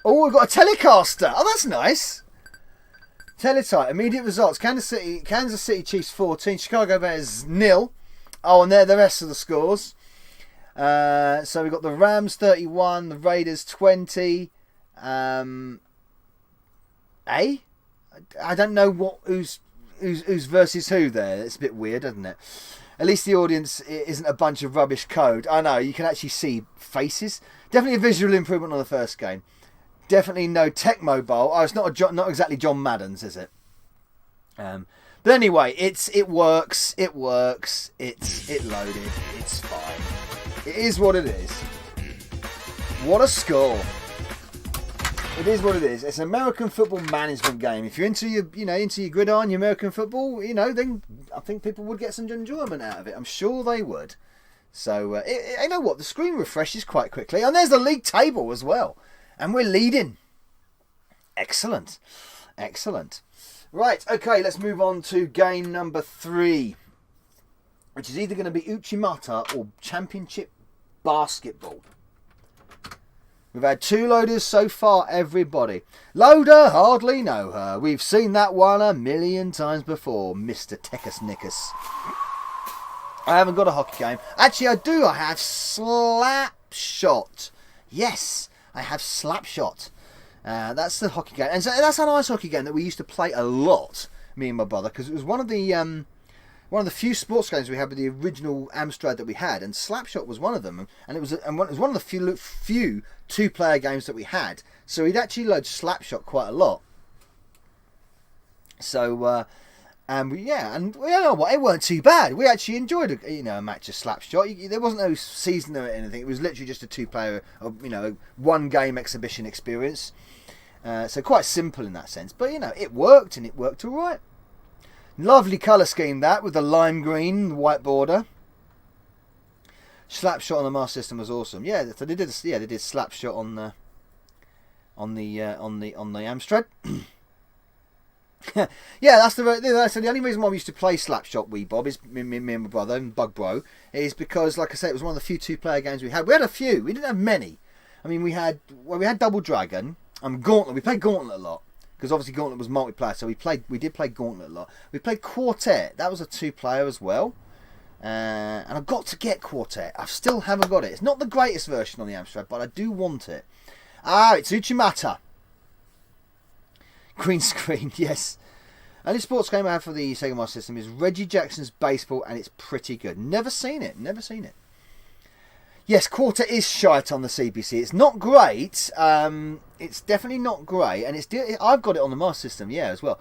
Oh, we've got a Telecaster. Oh, that's nice. Teletype. Immediate results. Kansas City Chiefs 14. Chicago Bears 0. Oh, and there the rest of the scores. So we've got the Rams 31. The Raiders 20. I don't know who's versus who there. It's a bit weird, isn't it? At least the audience isn't a bunch of rubbish code. I know, you can actually see faces. Definitely a visual improvement on the first game. Definitely no Tech Mobile. Oh, it's not exactly John Madden's, is it? But anyway, it works. It works. It loaded. It's fine. It is what it is. What a score! It is what it is. It's an American football management game. If you're into your gridiron, your American football, then I think people would get some enjoyment out of it. I'm sure they would. So, you know what? The screen refreshes quite quickly. And there's the league table as well. And we're leading. Excellent. Excellent. Right, okay, let's move on to game number 3. Which is either going to be Uchimata or Championship Basketball. We've had 2 loaders so far, everybody. Loader, hardly know her. We've seen that one a million times before, Mr. Tekkus Nickus. I haven't got a hockey game. Actually, I do. I have Slapshot. Yes, I have Slapshot. That's the hockey game. And so that's a nice hockey game that we used to play a lot, me and my brother, because it was one of the few sports games we had with the original Amstrad that we had, and Slapshot was one of them, and it was one of the few 2-player games that we had. So we'd actually load Slapshot quite a lot. So, and you know what, it weren't too bad. We actually enjoyed a match of Slapshot. There wasn't no season or anything. It was literally just a 2-player, one game exhibition experience. So quite simple in that sense, but it worked, and it worked all right. Lovely colour scheme that, with the lime green white border. Slapshot on the Master System was awesome. Yeah, so they did Slapshot on the Amstrad. Yeah, that's the only reason why we used to play Slapshot, Bob, is me and my brother and Bug Bro, is because, like I said, it was one of the few 2-player games we had. We had a few. We didn't have many. I mean, we had Double Dragon and Gauntlet. We played Gauntlet a lot. Because obviously Gauntlet was multiplayer, so we did play Gauntlet a lot. We played Quartet. That was a 2-player as well. And I've got to get Quartet. I still haven't got it. It's not the greatest version on the Amstrad, but I do want it. It's Uchimata. Green screen, yes. Only sports game I have for the Sega Master System is Reggie Jackson's Baseball, and it's pretty good. Never seen it. Yes, Quartet is shite on the CPC. It's not great. It's definitely not great, and I've got it on the Master System, as well.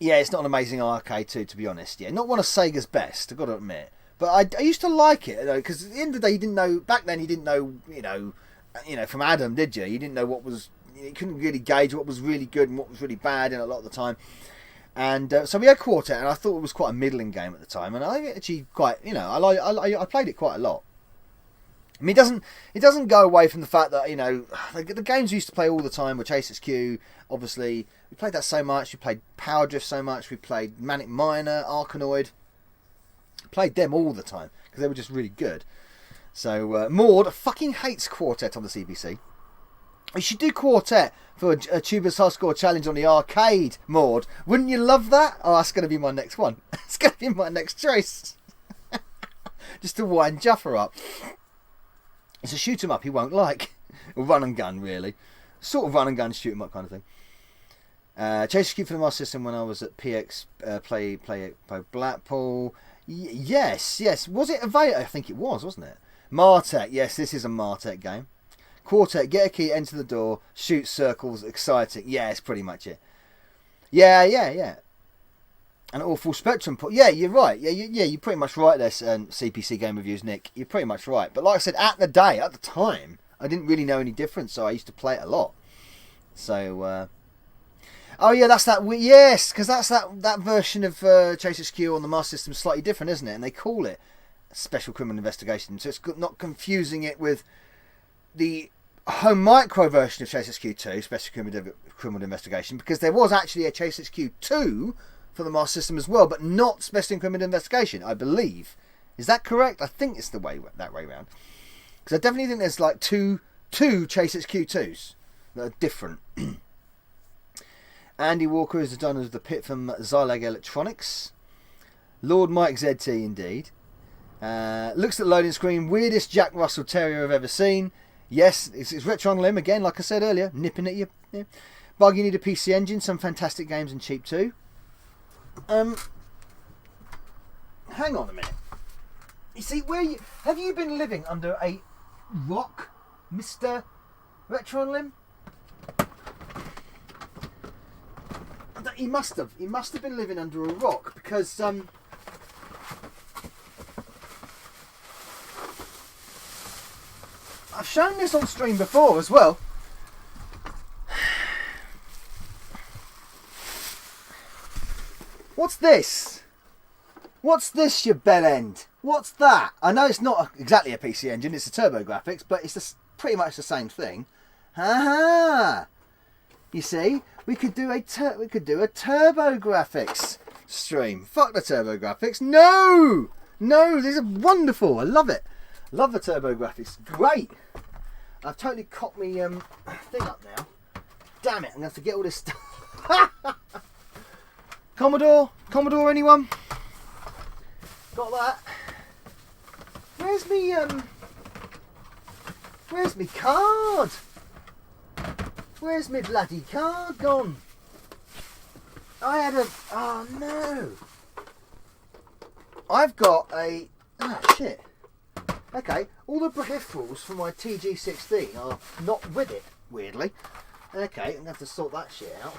It's not an amazing arcade too, to be honest. Yeah, not one of Sega's best, I've got to admit. But I used to like it, because at the end of the day, you didn't know. Back then, you didn't know. From Adam, did you? You didn't know what was. You couldn't really gauge what was really good and what was really bad in a lot of the time. And so we had Quartet, and I thought it was quite a middling game at the time, and I actually quite, I played it quite a lot. I mean, it doesn't go away from the fact that the games we used to play all the time were Chase SQ. Obviously, we played that so much. We played Power Drift so much. We played Manic Miner, Arkanoid. Played them all the time because they were just really good. So Maud fucking hates Quartet on the CPC. We should do Quartet for a Tuber's High Score Challenge on the arcade, Maud. Wouldn't you love that? Oh, that's going to be my next one. It's going to be my next choice. Just to wind Juffer up. It's a shoot 'em up he won't like. Or run and gun, really. Sort of run and gun, shoot 'em up kind of thing. Chase Q for the Master System when I was at PX play Blackpool. Yes. Was it Avaya? I think it was, wasn't it? Martech. Yes, this is a Martech game. Quartet, get a key, enter the door, shoot circles, exciting. Yeah, it's pretty much it. Yeah. An awful spectrum. Yeah, you're right. Yeah, you're pretty much right there, CPC Game Reviews, Nick. You're pretty much right. But like I said, at the time, I didn't really know any difference, so I used to play it a lot. So, that's that. Yes, because that's that version of Chase SQ on the Master System, slightly different, isn't it? And they call it Special Criminal Investigation. So it's not confusing it with the home micro version of Chase HQ2, Special Criminal Investigation, because there was actually a Chase HQ2 for the Master System as well, but not Special Criminal Investigation, I believe. Is that correct? I think it's that way around. Because I definitely think there's like two Chase HQ2s that are different. Andy Walker is the designer of the Pit from Zylag Electronics. Lord Mike ZT, indeed. Looks at the loading screen. Weirdest Jack Russell Terrier I've ever seen. Yes, it's Retron Limb again, like I said earlier, nipping at you. Yeah. Bug, you need a PC engine. Some fantastic games and cheap too. Hang on a minute. You see, have you been living under a rock, Mr. Retron Limb? He must have. He must have been living under a rock because I've shown this on stream before as well. What's this? What's this, you bell end? What's that? I know it's not exactly a PC engine, it's a TurboGrafx, but it's pretty much the same thing. Ha! You see, we could do a TurboGrafx stream. Fuck the TurboGrafx. No! No, these are wonderful. I love it. Love the TurboGrafx. Great. I've totally cocked me thing up now. Damn it, I'm going to have to get all this stuff. Commodore, anyone? Got that? Where's me card? Where's me bloody card gone? Oh no. I've got a, shit. Okay, all the peripherals for my TG16 are not with it, weirdly. Okay, I'm going to have to sort that shit out.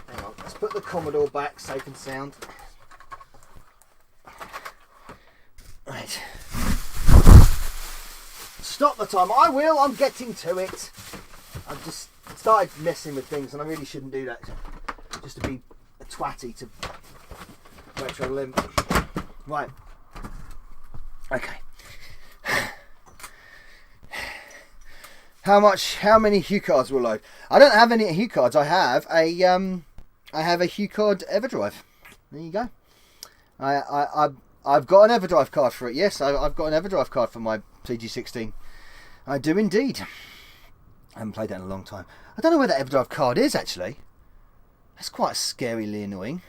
Hang on, let's put the Commodore back, safe and sound. Right. Stop the time. I will, I'm getting to it. I've just started messing with things and I really shouldn't do that. Just to be a twatty to Retro Limb. Right. Okay. How many Hue cards will load? I don't have any Hue cards. I have a Hue card EverDrive. There you go. I've got an EverDrive card for it. Yes, I've got an EverDrive card for my TG16. I do indeed. I haven't played that in a long time. I don't know where that EverDrive card is actually. That's quite scarily annoying.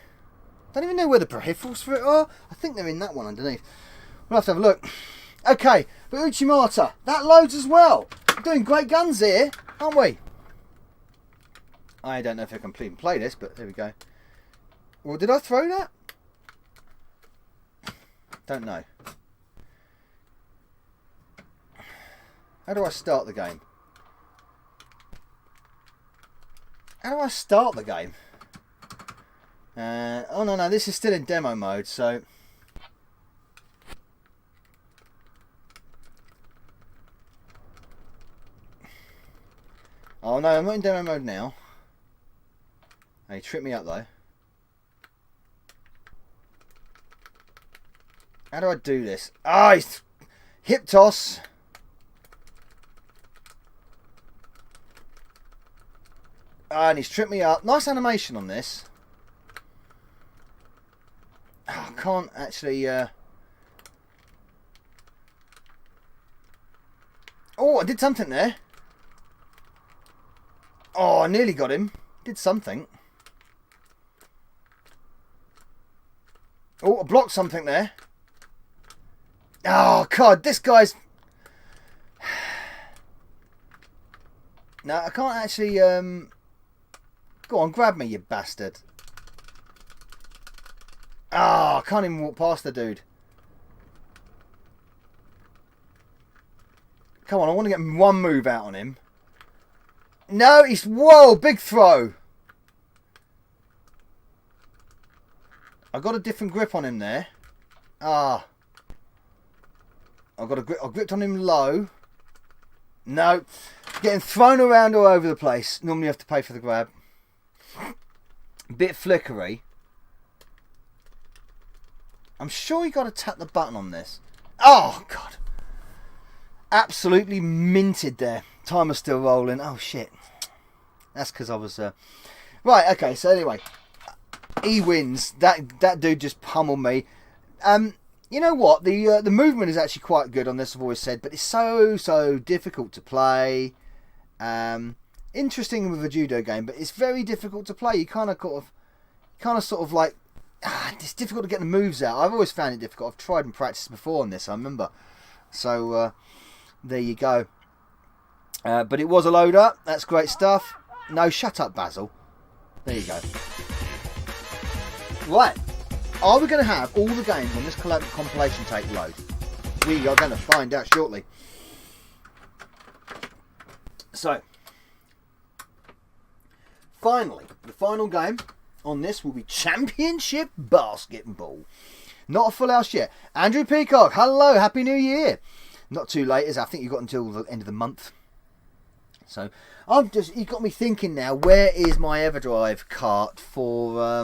Don't even know where the peripherals for it are. I think they're in that one underneath. We'll have to have a look. Okay, but Uchimata, that loads as well. We're doing great guns here, aren't we? I don't know if I can play this, but there we go. Well, did I throw that? Don't know. How do I start the game? How do I start the game? Oh no, this is still in demo mode, so... Oh no, I'm not in demo mode now. Hey, trip me up though. How do I do this? Ah, hip toss. Ah, and he's tripped me up. Nice animation on this. Oh, I can't actually... Oh, I did something there. Oh, I nearly got him. Did something. Oh, I blocked something there. Oh, God, this guy's... No, I can't actually... Go on, grab me, you bastard. Ah, I can't even walk past the dude. Come on, I want to get one move out on him. No, he's... Whoa, big throw. I got a different grip on him there. Ah. I gripped on him low. No. Getting thrown around all over the place. Normally you have to pay for the grab. Bit flickery. I'm sure you got to tap the button on this. Oh, God. Absolutely minted there. Timer's still rolling. Oh, shit. That's because I was... Right, okay, so anyway. He wins. That dude just pummeled me. You know what? The movement is actually quite good on this, I've always said, but it's so difficult to play. Interesting with a judo game, but it's very difficult to play. You kind of sort of like... it's difficult to get the moves out. I've always found it difficult. I've tried and practiced before on this, I remember. So, there you go. But it was a loader. That's great stuff. No, shut up, Basil. There you go. Right. Are we going to have all the games on this compilation tape load? We are going to find out shortly. So, finally, the final game on this will be Championship Basketball. Not a full house yet. Andrew Peacock, hello, Happy New Year. Not too late, as I think you've got until the end of the month. So, you got me thinking now, where is my Everdrive cart for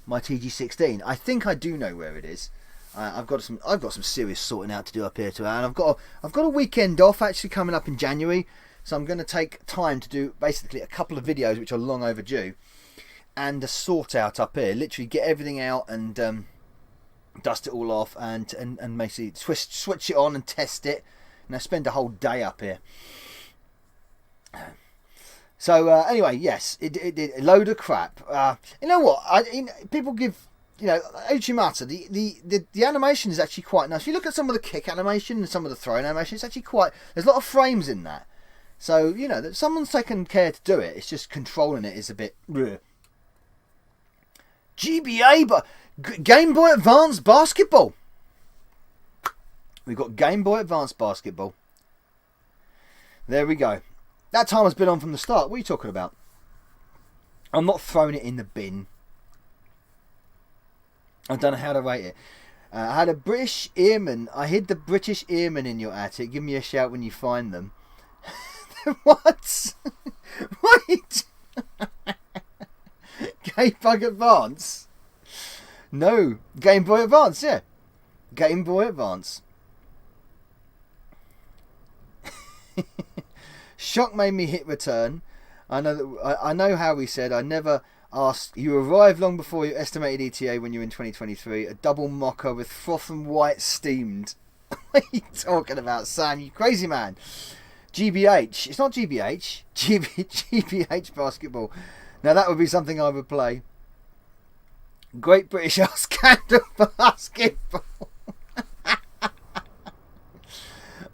my TG16? I think I do know where it is. I've got some serious sorting out to do up here too, and I've got a weekend off actually coming up in January, so I'm going to take time to do basically a couple of videos which are long overdue, and a sort out up here. Literally get everything out and dust it all off, and basically switch it on and test it. And I spend a whole day up here. So anyway, yes, it a load of crap. You know what? People give, Uchimata, the animation is actually quite nice. If you look at some of the kick animation and some of the throwing animation, it's actually there's a lot of frames in that. So, that someone's taken care to do it. It's just controlling it is a bit... Bleh. GBA, but Game Boy Advance Basketball. We've got Game Boy Advance Basketball. There we go. That time has been on from the start. What are you talking about? I'm not throwing it in the bin. I don't know how to rate it. I had a British Earman. I hid the British Earman in your attic. Give me a shout when you find them. What? Wait. Game Boy Advance? No. Game Boy Advance, yeah. Game Boy Advance. Shock made me hit return. I know how he said. I never asked. You arrived long before your estimated ETA when you're in 2023. A double mocha with froth and white steamed. What are you talking about, Sam? You crazy man. GBH. It's not GBH. GBH basketball. Now that would be something I would play. Great British House Candle Basketball.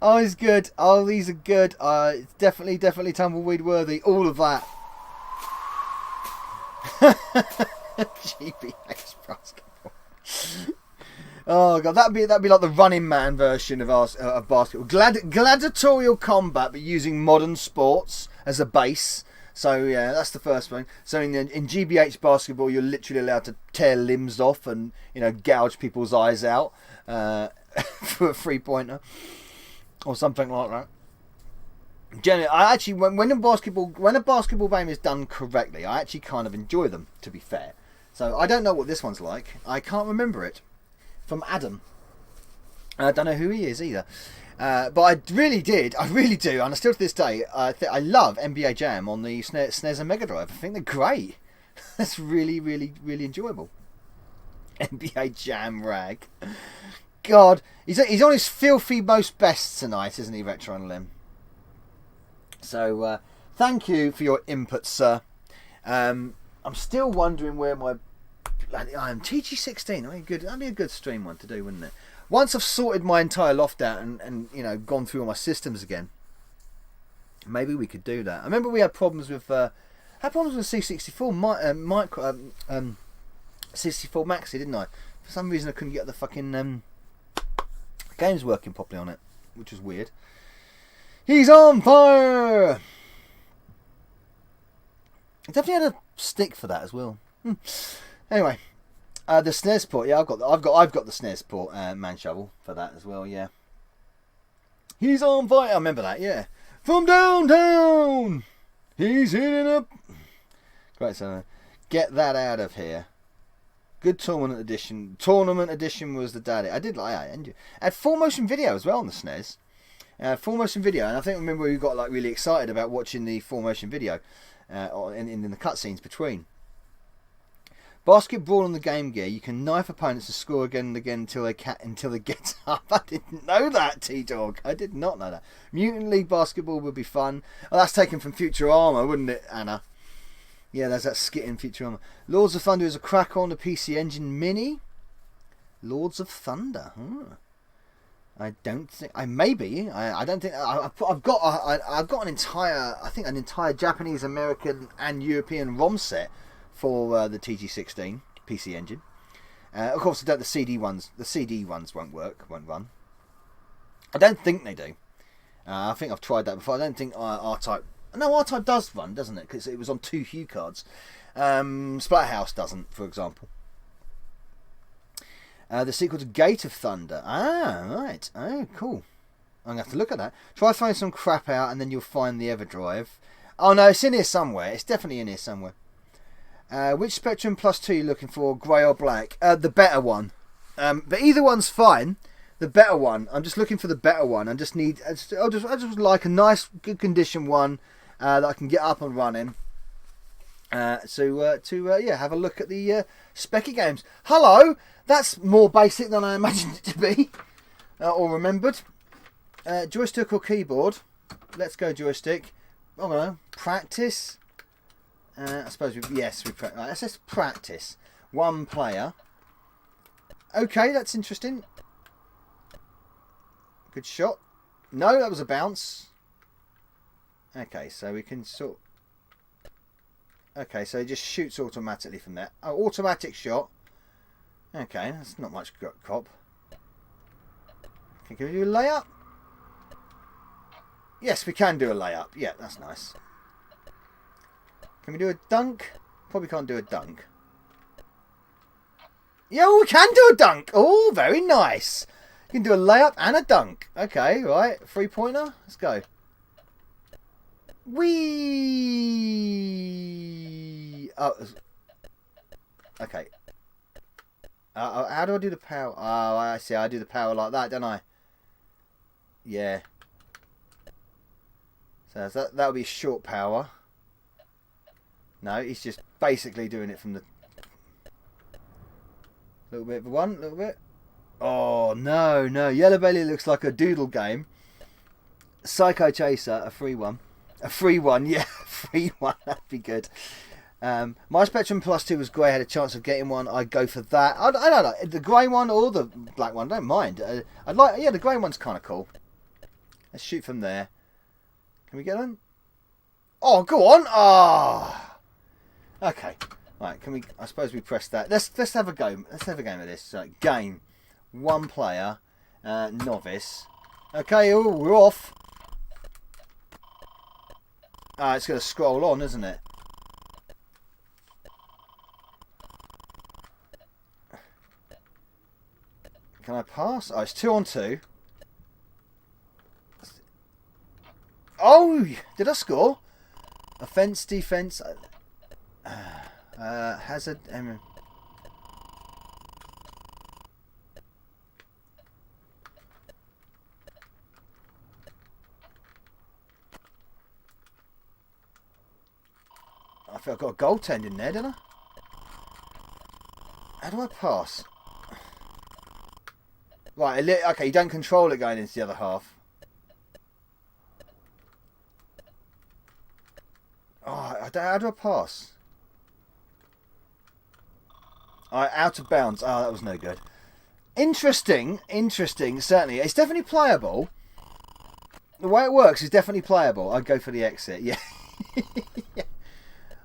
Oh, it's good. Oh, these are good. It's definitely tumbleweed worthy. All of that. GBH basketball. Oh god, that'd be like the Running Man version of basketball. Gladiatorial combat, but using modern sports as a base. So yeah, that's the first one. So in GBH basketball, you're literally allowed to tear limbs off and gouge people's eyes out for a 3-pointer. Or something like that. Generally, I actually, when a basketball game is done correctly, I actually kind of enjoy them, to be fair. So I don't know what this one's like. I can't remember it. From Adam. I don't know who he is either. But I really do, and I still to this day, I love NBA Jam on the SNES and Mega Drive. I think they're great. That's really enjoyable. NBA Jam rag. God, he's on his filthy most best tonight, isn't he, Retron Lim? So, thank you for your input, sir. I'm still wondering where my TG16. That'd be a good stream one to do, wouldn't it? Once I've sorted my entire loft out and gone through all my systems again, maybe we could do that. I remember we had problems with C64 64 Maxi, didn't I? For some reason, I couldn't get the fucking games working properly on it, which was weird. He's on fire. I definitely had a stick for that as well. Anyway, the SNES port. Yeah, I've got the SNES port man shovel for that as well. Yeah. He's on fire. I remember that. Yeah. From downtown, he's hitting up. Great, so get that out of here. Good tournament edition. Tournament edition was the daddy. I did like it. Had full motion video as well on the SNES. Full motion video, and I think remember we got like really excited about watching the full motion video in the cutscenes between. Basketball on the Game Gear. You can knife opponents to score again and again until they get up. I didn't know that, T-Dog. I did not know that. Mutant League Basketball would be fun. Oh, that's taken from Futurama, wouldn't it, Anna? Yeah, there's that skit in Futurama. Lords of Thunder is a crack on the PC Engine Mini. Lords of Thunder. I don't think. I don't think. I've got an entire Japanese, American, and European ROM set for the TG16 PC Engine. Of course, the CD ones. The CD ones won't run. I don't think they do. I think I've tried that before. I don't think R-Type. No, R-Type does run, doesn't it? Because it was on 2 Hue cards. Splatterhouse doesn't, for example. The sequel to Gate of Thunder. Ah, right. Oh, cool. I'm going to have to look at that. Try throwing some crap out and then you'll find the EverDrive. Oh, no, it's in here somewhere. It's definitely in here somewhere. Which Spectrum Plus 2 are you looking for? Grey or black? The better one. But either one's fine. The better one. I'm just looking for the better one. I just like a nice, good condition one that I can get up and running. Have a look at the Specky games. Hello! That's more basic than I imagined it to be. Or remembered. Joystick or keyboard? Let's go joystick. I don't know. Practice? I suppose we practice. Right, let's just practice. 1 player. Okay, that's interesting. Good shot. No, that was a bounce. Okay, so we can sort... Okay, so it just shoots automatically from there. Oh, automatic shot. Okay, that's not much cop. Can we do a layup? Yes, we can do a layup. Yeah, that's nice. Can we do a dunk? Probably can't do a dunk. Yeah, we can do a dunk. Oh, very nice. You can do a layup and a dunk. Okay, right. 3-pointer. Let's go. Whee! Oh, okay. How do I do the power? Oh, I see. I do the power like that, don't I? Yeah. So that would be short power. No, he's just basically doing it from the... Little bit of one, little bit. Oh, no. Yellow Belly looks like a doodle game. Psycho Chaser, a free one. A free one, yeah. Free one, that'd be good. My Spectrum Plus 2 was grey. I had a chance of getting one. I'd go for that. I don't know. The grey one or the black one, don't mind. The grey one's kind of cool. Let's shoot from there. Can we get on? Oh, go on. Ah. Oh. Okay. Right, can we... I suppose we press that. Let's have a go. Let's have a game of this. Game. 1 player. Novice. Okay, we're off. It's going to scroll on, isn't it? Can I pass? Oh, it's 2 on 2. Oh, did I score? Offense, defense. Hazard. I feel I got a goaltend in there, didn't I? How do I pass? Right, okay, you don't control it going into the other half. Oh, how do I pass? Alright, out of bounds. Oh, that was no good. Interesting, certainly. It's definitely playable. The way it works is definitely playable. I'd go for the exit, yeah.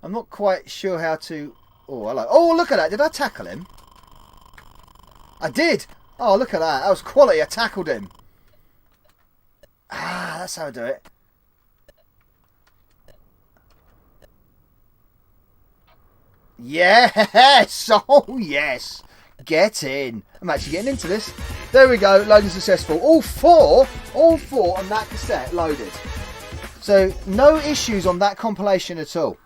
I'm not quite sure how to... Oh, hello. Oh, look at that. Did I tackle him? I did. Oh, look at that. That was quality. I tackled him. Ah, that's how I do it. Yes! Oh, yes. Get in. I'm actually getting into this. There we go. Loading successful. All four on that cassette loaded. So, no issues on that compilation at all.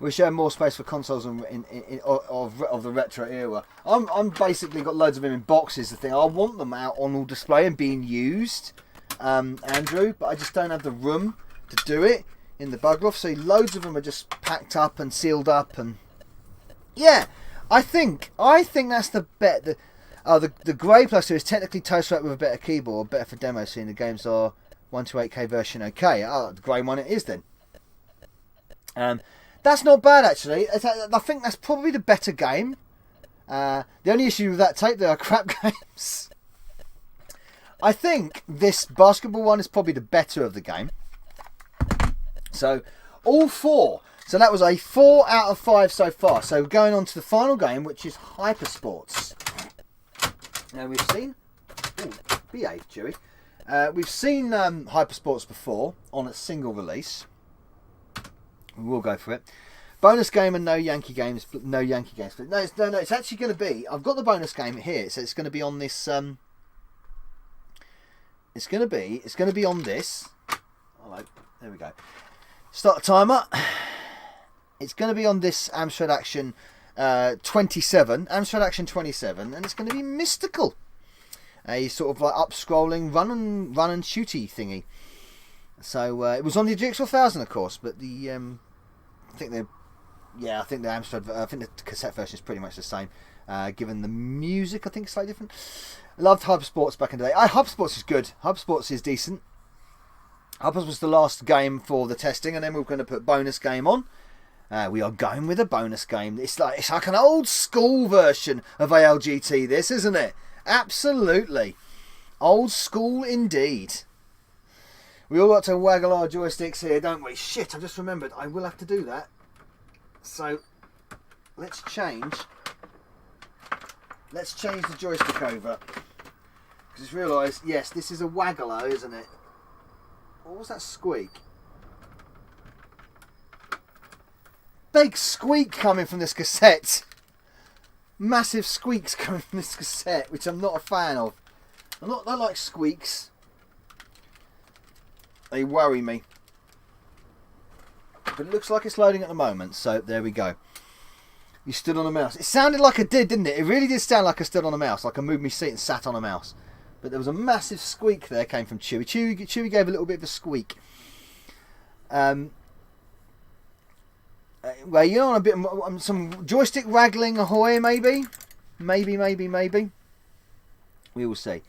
We share more space for consoles of the retro era. I'm basically got loads of them in boxes. The thing I want them out on all display and being used, Andrew, but I just don't have the room to do it in the bug loft. So loads of them are just packed up and sealed up, and yeah, I think that's the bet. The grey Plus is technically toast wrapped with a better keyboard, better for demo scene. The games are 128K version okay. The grey one it is then. That's not bad actually. I think that's probably the better game. The only issue with that tape, they are crap games. I think this basketball one is probably the better of the game. So, all 4. So that was a 4 out of 5 so far. So going on to the final game, which is Hypersports. Now we've seen... Ooh, behave, Chewy. We've seen Hypersports before on a single release. We'll go for it. Bonus game and no Yankee games. No Yankee games. No, it's actually going to be... I've got the bonus game here, so it's going to be on this... It's going to be on this. Hello. There we go. Start the timer. It's going to be on this Amstrad Action 27. Amstrad Action 27. And it's going to be mystical. A sort of like up-scrolling run and shooty thingy. So it was on the GX4000, of course, but the I think the Amstrad, I think the cassette version is pretty much the same. Given the music, I think it's slightly different. I loved Hypersports back in the day. Hypersports is good. Hypersports is decent. Hypersports was the last game for the testing, and then we're going to put bonus game on. We are going with a bonus game. It's like an old school version of ALGT. This, isn't it? Absolutely, old school indeed. We all got to waggle our joysticks here, don't we? Shit, I just remembered. I will have to do that. So, let's change the joystick over. Because I just realised, yes, this is a waggler, isn't it? What was that squeak? Big squeak coming from this cassette. Massive squeaks coming from this cassette, which I'm not a fan of. I don't like squeaks. They worry me. But it looks like it's loading at the moment, so there we go. You stood on a mouse. It sounded like I did, didn't it? It really did sound like I stood on a mouse, like I moved my seat and sat on a mouse. But there was a massive squeak there, came from Chewy. Chewy gave a little bit of a squeak. Well, you know, a bit some joystick waggling ahoy, maybe. Maybe. We will see.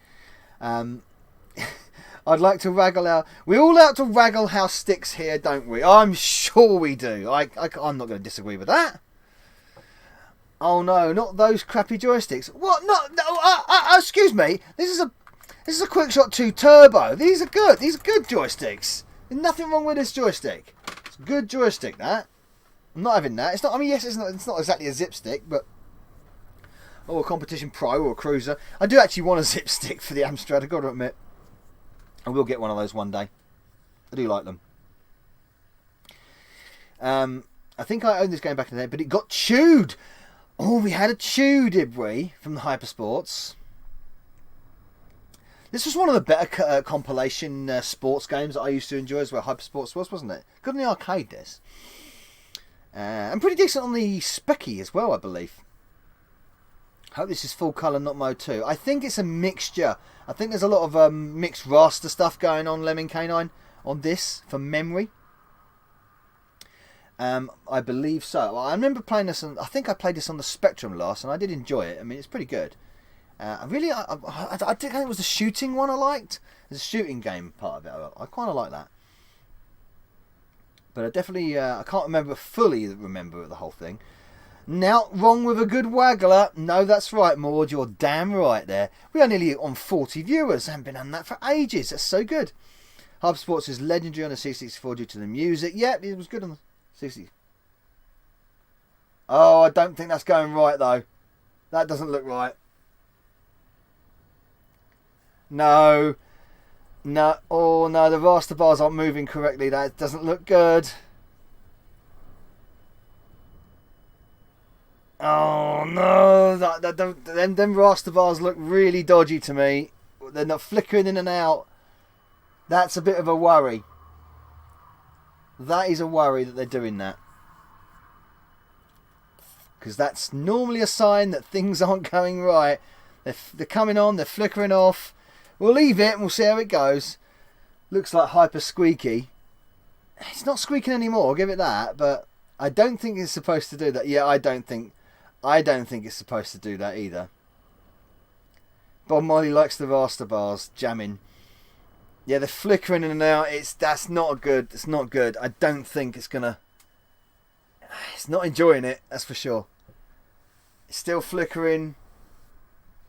I'd like to waggle our... We all like to waggle our sticks here, don't we? I'm sure we do. I'm not going to disagree with that. Oh no, not those crappy joysticks. What? No, excuse me. This is a QuickShot 2 Turbo. These are good. These are good joysticks. There's nothing wrong with this joystick. It's a good joystick, that. I'm not having that. It's not. I mean, yes, it's not exactly a zip stick, but or a Competition Pro or a Cruiser. I do actually want a zip stick for the Amstrad. I've got to admit, I will get one of those one day. I do like them. I think I owned this game back in the day, but it got chewed. Oh, we had a chew, did we, from the Hypersports? This was one of the better compilation sports games that I used to enjoy as well. Hypersports wasn't it? Good on the arcade, this. And pretty decent on the Specky as well, I believe. Hope this is full colour, not mode 2. I think it's a mixture. I think there's a lot of mixed raster stuff going on, Lemming K9, on this, from memory. I believe so. I remember playing this on... I think I played this on the Spectrum last, and I did enjoy it. I mean, it's pretty good. I think it was the shooting one I liked. There's a shooting game part of it. I kind of like that. But I definitely... I can't fully remember the whole thing. Now, wrong with a good waggler. No, that's right, Maud. You're damn right there. We are nearly on 40 viewers. I haven't been on that for ages. That's so good. Hypersports is legendary on the C64 due to the music. Yep, it was good on the 60. Oh, I don't think that's going right, though. That doesn't look right. No. No. Oh, no, the raster bars aren't moving correctly. That doesn't look good. Oh, no. Them raster bars look really dodgy to me. They're not flickering in and out. That's a bit of a worry. That is a worry that they're doing that. because that's normally a sign that things aren't going right. They're coming on, they're flickering off. We'll leave it and we'll see how it goes. Looks like hyper squeaky. It's not squeaking anymore, I'll give it that, but I don't think it's supposed to do that. Yeah, I don't think it's supposed to do that either. Bob Marley likes the raster bars jamming. Yeah, they're flickering in and out. That's not good. It's not good. I don't think it's gonna. It's not enjoying it. That's for sure. It's still flickering.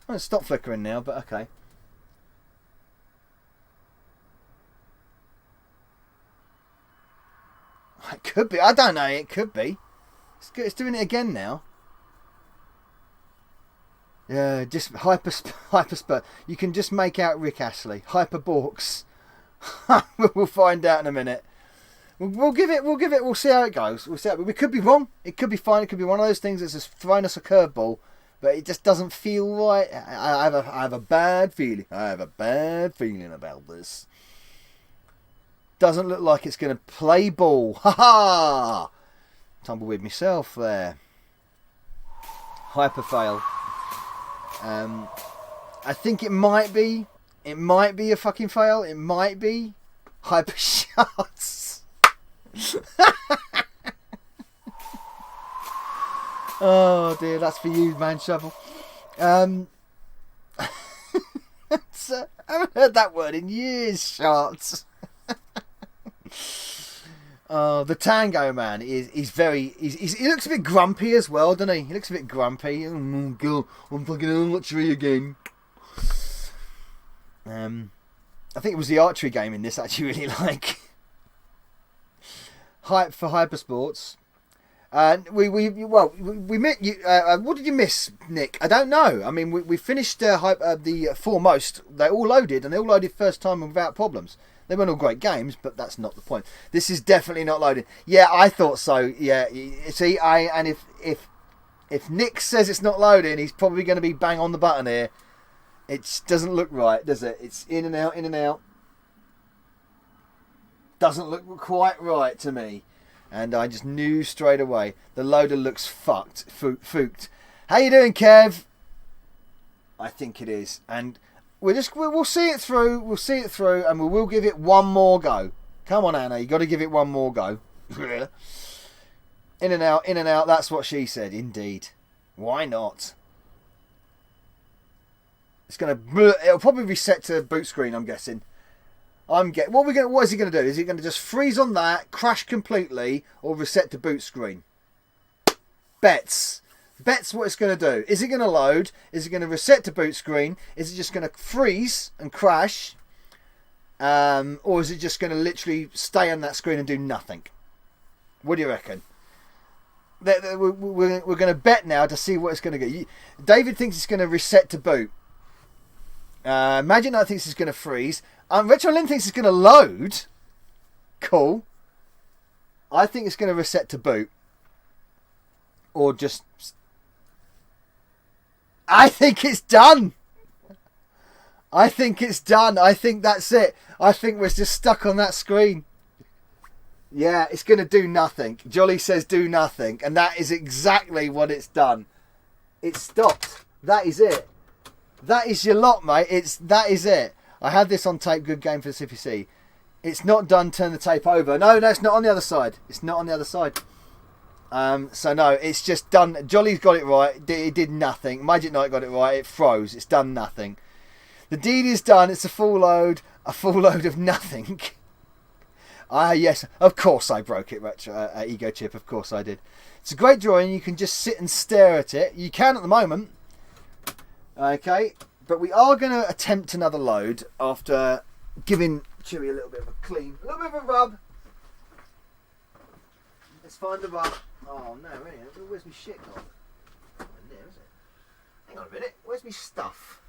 Oh, it's stopped flickering now, but okay. It could be. I don't know. It could be. It's doing it again now. Yeah, just hyper. You can just make out Rick Astley. Hyperborks. We'll find out in a minute. We'll give it. We'll see how it goes. We could be wrong. It could be fine. It could be one of those things that's just throwing us a curveball, but it just doesn't feel right. I have a bad feeling. I have a bad feeling about this. Doesn't look like it's going to play ball. Ha ha! Tumbleweed myself there. Hyper fail. I think it might be a fucking fail. It might be hyper shots. Oh dear, that's for you, man shovel. I haven't heard that word in years. Shots. The Tango Man he looks a bit grumpy as well, doesn't he? He looks a bit grumpy. Oh god, I'm fucking on archery again. I think it was the archery game in this I actually really like. Hype for Hypersports. We met you. What did you miss, Nick? I don't know. I mean, we finished the foremost. They all loaded, and they all loaded first time without problems. They weren't all great games, but that's not the point. This is definitely not loaded. Yeah, I thought so. Yeah, see, if Nick says it's not loading, he's probably going to be bang on the button here. It doesn't look right, does it? It's in and out, in and out. Doesn't look quite right to me. And I just knew straight away. The loader looks fucked. Fooked. How you doing, Kev? I think it is. And we'll see it through. We'll see it through, and we will give it one more go. Come on, Anna. You got to give it one more go. In and out, in and out. That's what she said. Indeed. Why not? It'll probably reset to boot screen, I'm guessing. What is he going to do? Is he going to just freeze on that, crash completely, or reset to boot screen? Bets what it's going to do. Is it going to load? Is it going to reset to boot screen? Is it just going to freeze and crash? Or is it just going to literally stay on that screen and do nothing? What do you reckon? We're going to bet now to see what it's going to do. David thinks it's going to reset to boot. Imagine I thinks it's going to freeze. Retro Lynn thinks it's going to load. Cool. I think it's going to reset to boot. Or just... I think it's done. I think it's done. I think that's it. I think we're just stuck on that screen. Yeah, it's going to do nothing. Jolly says do nothing. And that is exactly what it's done. It stopped. That is it. That is your lot, mate. That is it. I had this on tape. Good game for the CPC. It's not done. Turn the tape over. No, it's not on the other side. It's not on the other side. So no, it's just done. Jolly's got it right. It did nothing. Magic Knight got it right. It froze. It's done nothing. The deed is done. It's a full load of nothing. Yes, of course I broke it, Retro Ego Chip. Of course I did. It's a great drawing. You can just sit and stare at it. You can at the moment. Okay, but we are going to attempt another load after giving Chewy a little bit of a clean, a little bit of a rub. Let's find the rub. Oh no, really? Where's my shit gone? Not in there, is it? Hang on a minute. Where's my stuff?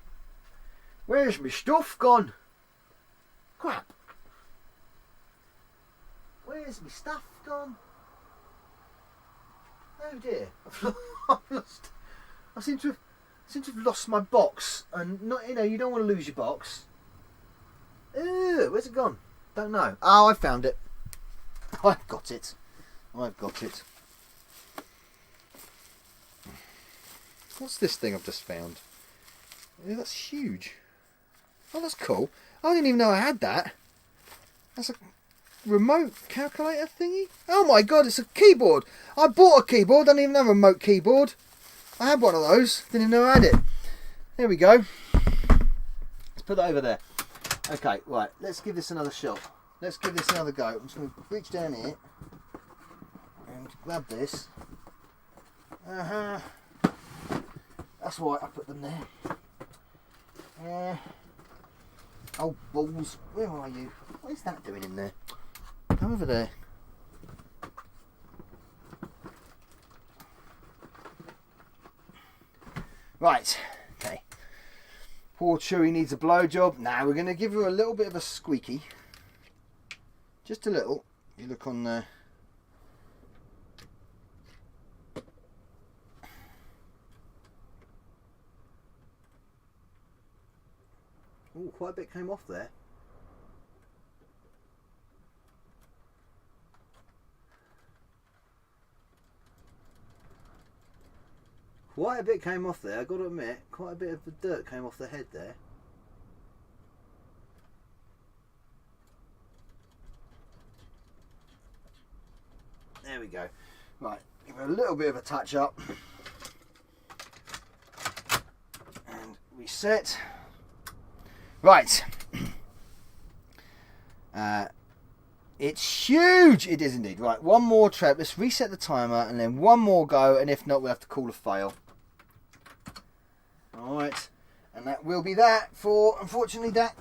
Where's my stuff gone? Crap. Where's my stuff gone? Oh dear, I've lost. I seem to have lost my box, and not, you don't want to lose your box. Ooh, where's it gone? Don't know. Oh, I found it. I've got it. What's this thing I've just found? Yeah, that's huge. Oh, that's cool. I didn't even know I had that. That's a remote calculator thingy. Oh my god, it's a keyboard. I bought a keyboard. I didn't even have a remote keyboard. I had one of those. Didn't even know I had it. There we go. Let's put it over there. Okay, right. Let's give this another shot. Let's give this another go. I'm just going to reach down here and grab this. That's why I put them there. Oh, balls. Where are you? What is that doing in there? Come over there. Right. Okay. Poor Chewie needs a blowjob. Now we're going to give her a little bit of a squeaky. Just a little. You look on there. Oh, quite a bit came off there. Quite a bit came off there, I've got to admit. Quite a bit of the dirt came off the head there. There we go. Right, give her a little bit of a touch up. And reset. Right. It's huge. It is indeed. Right, one more trap. Let's reset the timer and then one more go. And if not, we'll have to call a fail. Alright. And that will be that for, unfortunately, that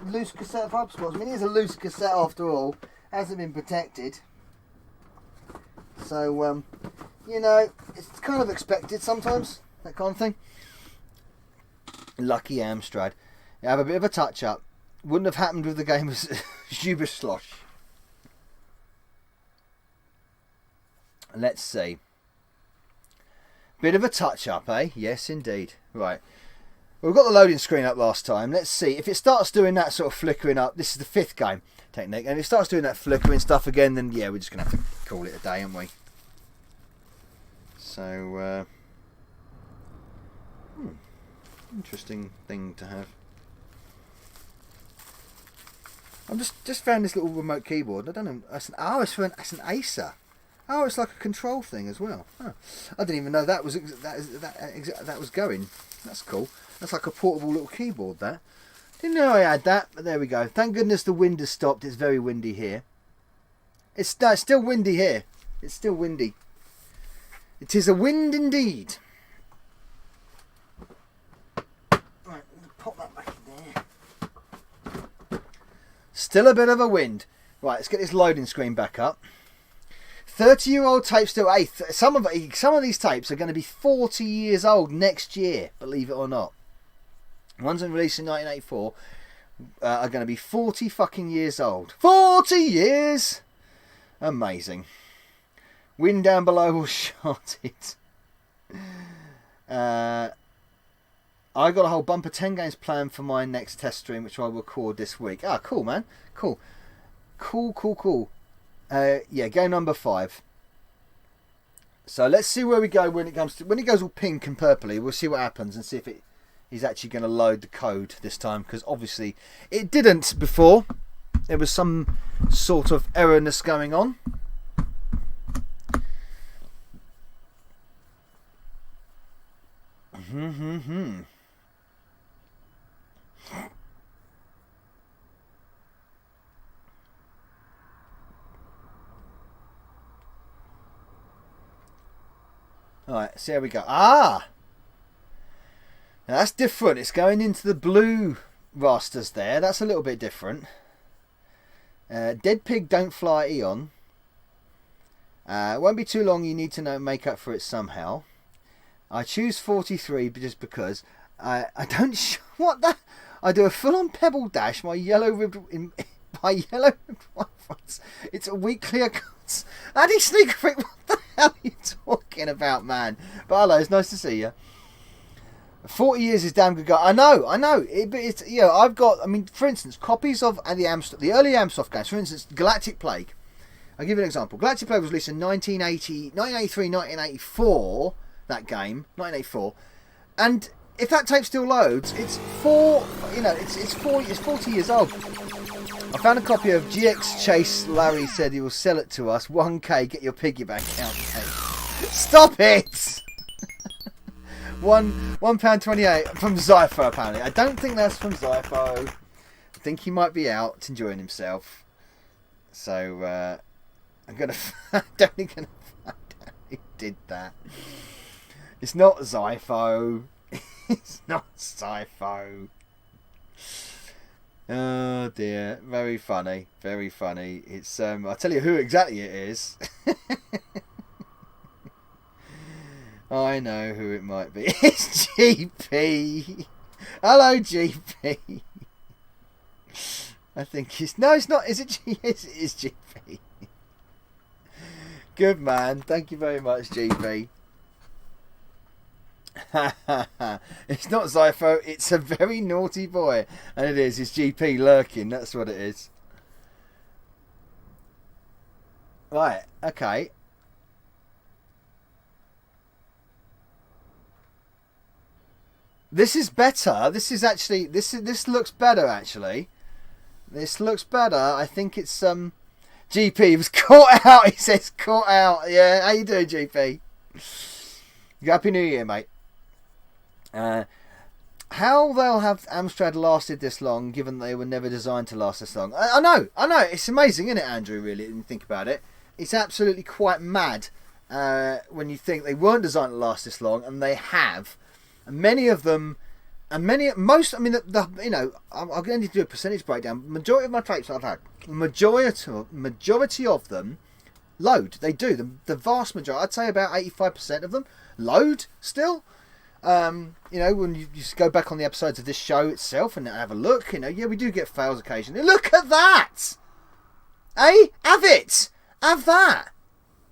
loose cassette of HubSpots. I mean, it is a loose cassette after all. Hasn't been protected. So, you know, it's kind of expected sometimes. That kind of thing. Lucky Amstrad. You have a bit of a touch up. Wouldn't have happened with the game of Zuba Slosh. Let's see. Bit of a touch up, eh? Yes, indeed. Right. Well, we've got the loading screen up last time. Let's see. If it starts doing that sort of flickering up, this is the 5th game technique. And if it starts doing that flickering stuff again, then yeah, we're just going to have to call it a day, aren't we? So, interesting thing to have. I've just found this little remote keyboard. I don't know. It's an Acer. Oh, it's like a control thing as well. Oh, I didn't even know that was going. That's cool. That's like a portable little keyboard. That didn't know I had that. But there we go. Thank goodness the wind has stopped. It's very windy here. It's still windy here. It's still windy. It is a wind indeed. Right, pop that back in there. Still a bit of a wind. Right, let's get this loading screen back up. 30-year-old tapes still. Hey, some of these tapes are going to be 40 years old next year, believe it or not. The ones that were released in 1984 are going to be 40 fucking years old. 40 years! Amazing. Wind down below will shot it. I got a whole bumper 10 games planned for my next test stream, which I will record this week. Ah, cool, man. Cool. Yeah, game number 5. So let's see where we go when it goes all pink and purpley. We'll see what happens and see if he's actually going to load the code this time, because obviously it didn't before. There was some sort of errorness going on. Alright, so here we go. Ah! Now that's different. It's going into the blue rasters there. That's a little bit different. Dead Pig Don't Fly Eon. It won't be too long. You need to make up for it somehow. I choose 43 just because I don't... What the... I do a full-on pebble dash. My yellow ribbed... It's a weekly occurrence. Addy Sneaker Freak, what the hell are you talking about, man? But hello, it's nice to see you. 40 years is damn good. I know. But it's, you know, I've got, I mean, for instance, copies of the early Amsoft games. For instance, Galactic Plague. I'll give you an example. Galactic Plague was released in 1983, 1984. that game, 1984. And if that tape still loads, it's 40 years old. I found a copy of GX Chase. Larry said he will sell it to us. 1K, get your piggy bank out. Stop it! £1.28 from Zypho, apparently. I don't think that's from Zypho. I think he might be out enjoying himself. So, I'm definitely gonna find out who did that. It's not Zypho. It's not Zypho. Oh dear, very funny, very funny. It's I'll tell you who exactly it is. I know who it might be. It's GP. Hello, GP. I think it's it's not. Is it? Yes, it is GP. Good man. Thank you very much, GP. It's not Zypho, it's a very naughty boy. And it is, it's GP lurking, that's what it is. Right, okay. This is better. This is actually this looks better actually. This looks better. I think it's GP was caught out, he says caught out. Yeah, how you doing, GP? Happy New Year, mate. How they'll have Amstrad lasted this long, given they were never designed to last this long. I know. It's amazing, isn't it, Andrew, really, when you think about it? It's absolutely quite mad when you think they weren't designed to last this long, and they have. And many of them, I'm going to do a percentage breakdown. Majority of my tapes I've had, majority of them load. They do. The vast majority, I'd say about 85% of them, load still. When you just go back on the episodes of this show itself and have a look, we do get fails occasionally. Look at that! Have it! Have that!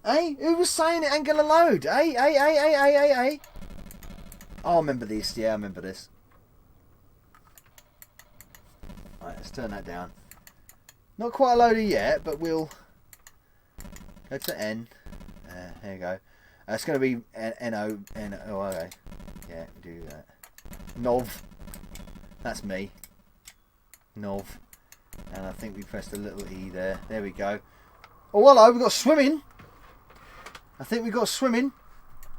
Who was saying it ain't gonna load? Oh, I remember this. Yeah, I remember this. Right, let's turn that down. Not quite a loader yet, but we'll go to N. Here you go. It's going to be N-O. Oh, okay. Yeah, we do that. Nov. That's me. Nov. And I think we pressed a little E there. There we go. Oh, hello, we've got swimming. I think we've got swimming.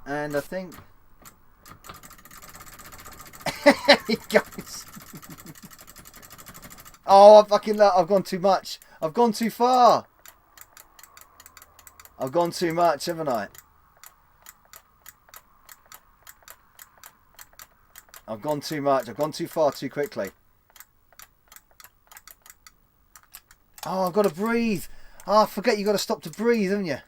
And I think... There he goes. Oh, I've gone too much. I've gone too far. I've gone too much, haven't I? I've gone too much. I've gone too far too quickly. Oh, I've got to breathe. Oh, I forget you've got to stop to breathe, haven't you?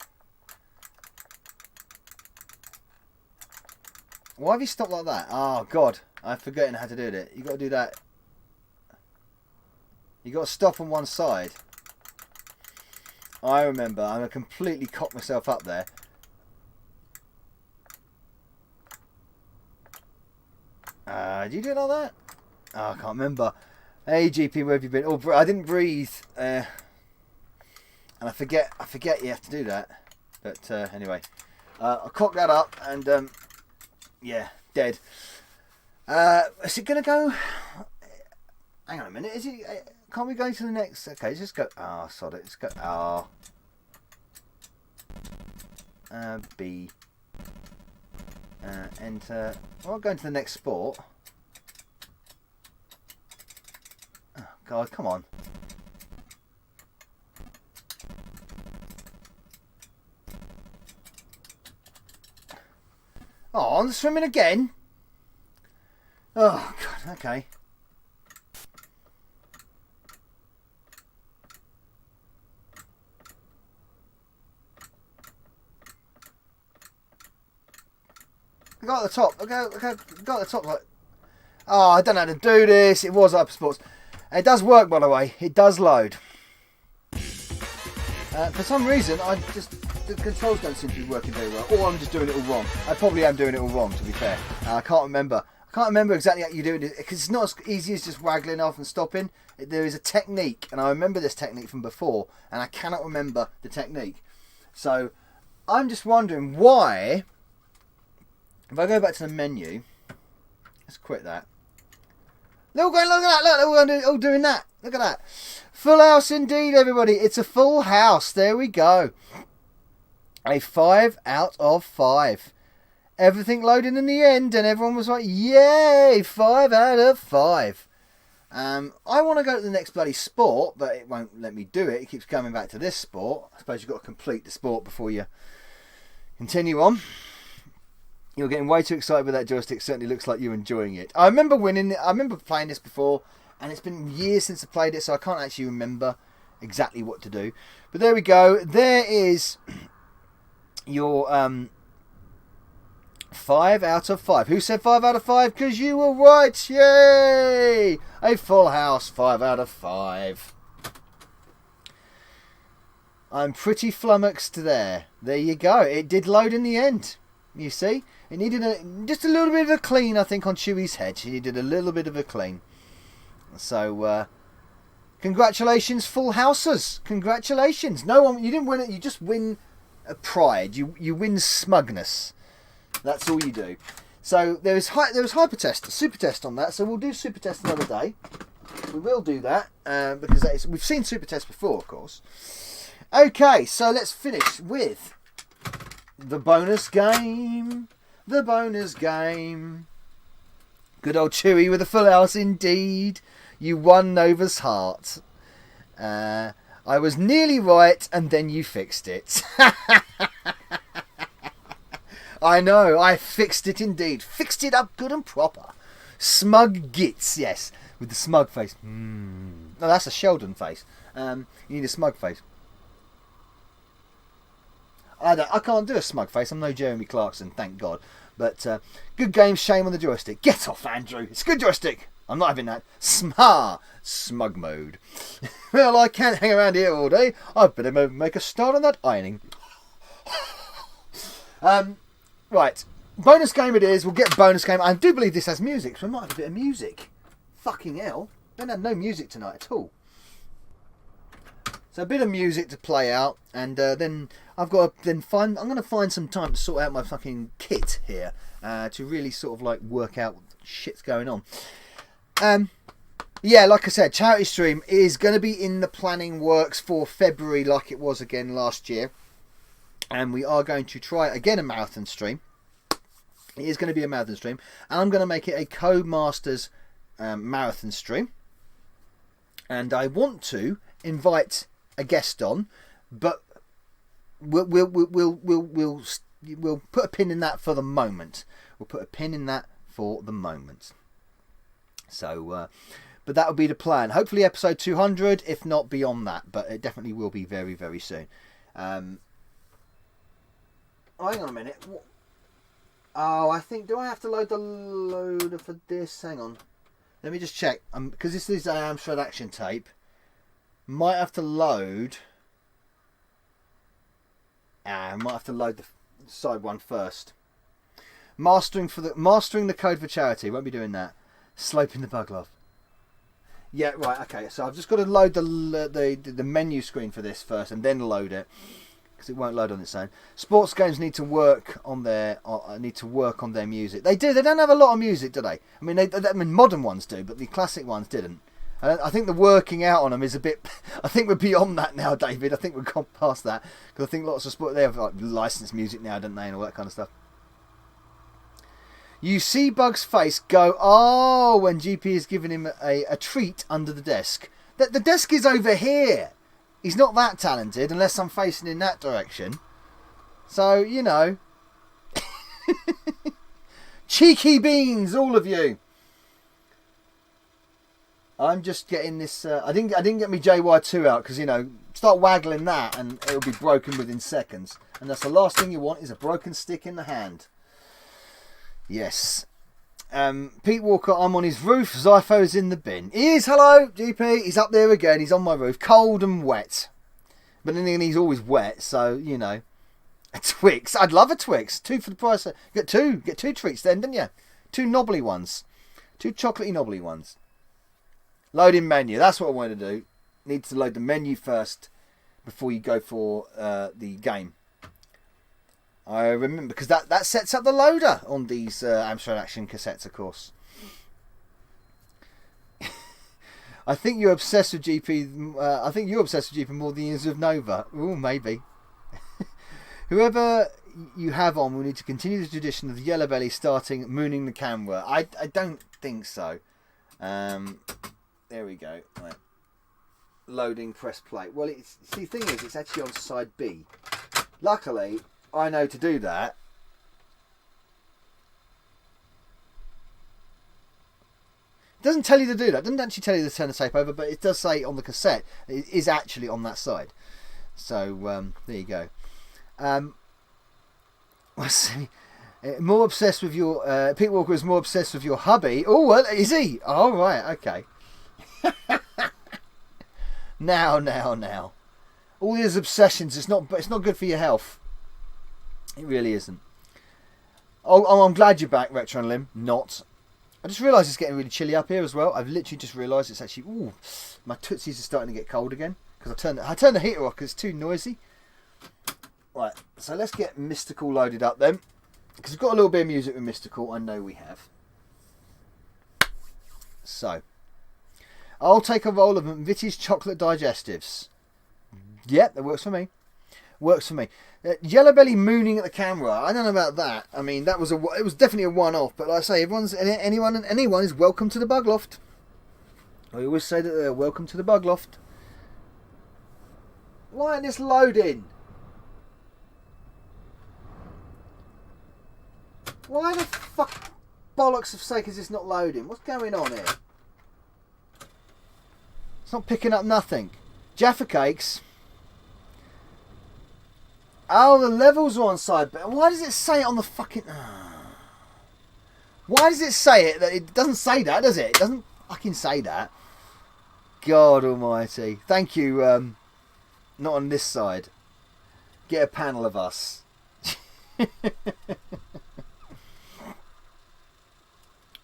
Why have you stopped like that? Oh, God. I'm forgetting how to do it. You've got to do that. You've got to stop on one side. I remember. I'm going to completely cock myself up there. Do you do it like that? Oh, I can't remember. Hey, GP, where have you been? Oh, I didn't breathe. And I forget you have to do that. But anyway. I'll cock that up and... yeah, dead. Is it going to go... Hang on a minute. Is it? Can't we go to the next... Okay, let's just go... Oh, sod it. Let's go... Oh. B. Enter. Well, I'm going to the next sport. Oh, God, come on. Oh, I'm swimming again. Oh, God, okay. Go at the top. Go at the top. Like, oh, I don't know how to do this. It was Hyper Sports. It does work, by the way. It does load. For some reason, the controls don't seem to be working very well, or I'm just doing it all wrong. I probably am doing it all wrong, to be fair. I can't remember. I can't remember exactly how you do it because it's not as easy as just waggling off and stopping. There is a technique, and I remember this technique from before, and I cannot remember the technique. So I'm just wondering why If I go back to the menu, let's quit that. They're all going, look at that, look, they're all doing that. Look at that. Full house indeed, everybody. It's a full house. There we go. A 5 out of 5. Everything loaded in the end, and everyone was like, yay, 5 out of 5. I want to go to the next bloody sport, but it won't let me do it. It keeps coming back to this sport. I suppose you've got to complete the sport before you continue on. You're getting way too excited with that joystick. Certainly looks like you're enjoying it. I remember winning. I remember playing this before, and it's been years since I played it, so I can't actually remember exactly what to do. But there we go. There is your 5 out of 5. Who said 5 out of 5? Because you were right. Yay! A full house. 5 out of 5. I'm pretty flummoxed there. There you go. It did load in the end. You see? It needed just a little bit of a clean, I think, on Chewie's head. He needed a little bit of a clean. So, congratulations, full housers. Congratulations. No one, you didn't win it. You just win pride. You win smugness. That's all you do. So there was hyper test, super test on that. So we'll do super test another day. We will do that because we've seen super test before, of course. Okay, so let's finish with the bonus game. The bonus game. Good old Chewie with a full house indeed. You won Nova's heart. I was nearly right, and then you fixed it. I know, I fixed it indeed. Fixed it up good and proper. Smug gits, yes. With the smug face. No, that's a Sheldon face. You need a smug face. I can't do a smug face. I'm no Jeremy Clarkson, thank God. But good game, shame on the joystick. Get off, Andrew. It's a good joystick. I'm not having that. Smug mode. Well, I can't hang around here all day. I better make a start on that ironing. Right, bonus game it is. We'll get bonus game. I do believe this has music, so we might have a bit of music. Fucking hell. Don't have no music tonight at all. So a bit of music to play out, and then I've got to then find. I'm going to find some time to sort out my fucking kit here to really sort of like work out what shit's going on. Yeah, like I said, charity stream is going to be in the planning works for February, like it was again last year. And we are going to try again a marathon stream. It is going to be a marathon stream. And I'm going to make it a Codemasters marathon stream. And I want to invite a guest on, but we'll put a pin in that for the moment. We'll put a pin in that for the moment. So, but that will be the plan. Hopefully episode 200, if not beyond that. But it definitely will be very, very soon. Oh, hang on a minute. Oh, I think... Do I have to load the loader for this? Hang on. Let me just check. Because this is an Amstrad action tape. Might have to load... I might have to load the side one first. Mastering the code for charity. Won't be doing that. Sloping the bug love. Yeah, right, okay. So I've just got to load the menu screen for this first and then load it. Because it won't load on its own. Sports games need to work on their music. They do. They don't have a lot of music, do they? I mean, modern ones do, but the classic ones didn't. And I think the working out on them is a bit. I think we're beyond that now, David. I think we've gone past that because I think lots of sport they have like licensed music now, don't they, and all that kind of stuff. You see Bug's face go. Oh, when GP is giving him a treat under the desk. The desk is over here. He's not that talented unless I'm facing in that direction. So, you know. Cheeky beans, all of you. I'm just getting this... I didn't get my JY2 out because, you know, start waggling that and it'll be broken within seconds. And that's the last thing you want is a broken stick in the hand. Yes. Pete Walker, I'm on his roof. Zypho's in the bin. He is, hello, GP. He's up there again. He's on my roof. Cold and wet. But then again, he's always wet, so, you know. A Twix. I'd love a Twix. 2 for the price of... Get two treats then, didn't you? 2 knobbly ones. 2 chocolatey knobbly ones. Loading menu. That's what I want to do. Need to load the menu first before you go for the game. I remember, because that sets up the loader on these Amstrad Action cassettes, of course. I think you're obsessed with GP. I think you're obsessed with GP more than you is with Nova. Ooh, maybe. Whoever you have on will need to continue the tradition of the yellow belly starting mooning the camera. I don't think so. There we go. Right. Loading, press play. Well, see, the thing is, it's actually on side B. Luckily, I know to do that. It doesn't tell you to do that. It doesn't actually tell you to turn the tape over, but it does say on the cassette it is actually on that side. So there you go. Let's see. More obsessed with your Pete Walker is more obsessed with your hubby. Oh, well, is he? Oh, right, okay. Now. All these obsessions, it's not good for your health. It really isn't. Oh, I'm glad you're back, Retro and Lim. Not. I just realised it's getting really chilly up here as well. I've literally just realised it's actually... Ooh, my tootsies are starting to get cold again. Because I turned the heater off because it's too noisy. Right, so let's get Mystical loaded up then. Because we've got a little bit of music with Mystical. I know we have. So. I'll take a roll of McVitie's chocolate digestives. Yep, that works for me. Works for me. Yellow Belly mooning at the camera. I don't know about that. I mean, it was definitely a one-off. But like I say, anyone is welcome to the Bug Loft. I always say that they're welcome to the Bug Loft. Why isn't this loading? Why the fuck bollocks of sake is this not loading? What's going on here? It's not picking up nothing. Jaffa Cakes. Oh, the levels are on side. But why does it say it on the fucking... Why does it say it? It doesn't say that, does it? It doesn't fucking say that. God almighty. Thank you. Not on this side. Get a panel of us.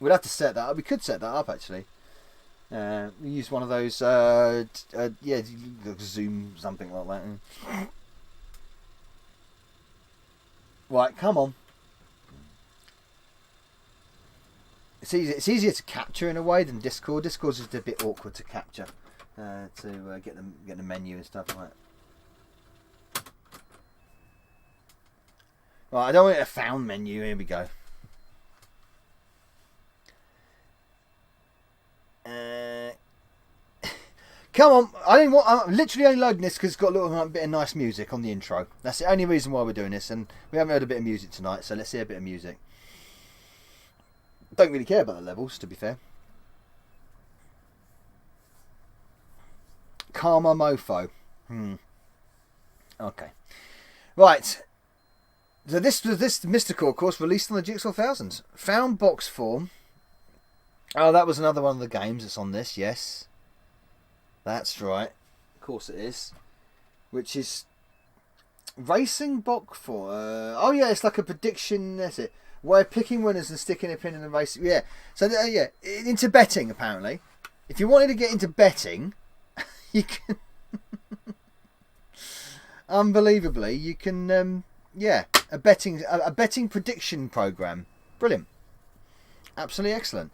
We'd have to set that up. We could set that up, actually. We use one of those... yeah, Zoom, something like that. Right, come on. It's easier to capture in a way than Discord. Discord's just a bit awkward to capture, to get the menu and stuff like that. Right, I don't want a found menu. Here we go. Come on, I'm literally only loading this because it's got a little bit of nice music on the intro. That's the only reason why we're doing this, and we haven't heard a bit of music tonight, so let's hear a bit of music. Don't really care about the levels, to be fair. Karma Mofo. Okay. Right. So this Mystical, of course, released on the Jigsaw 1000s. Found box form. Oh, that was another one of the games that's on this, yes. That's right. Of course it is. Which is Racing Box for... oh yeah, it's like a prediction, that's it. Way of picking winners and sticking a pin in the race. Yeah. So yeah, into betting apparently. If you wanted to get into betting, you can... Unbelievably, you can... yeah, a betting prediction program. Brilliant. Absolutely excellent.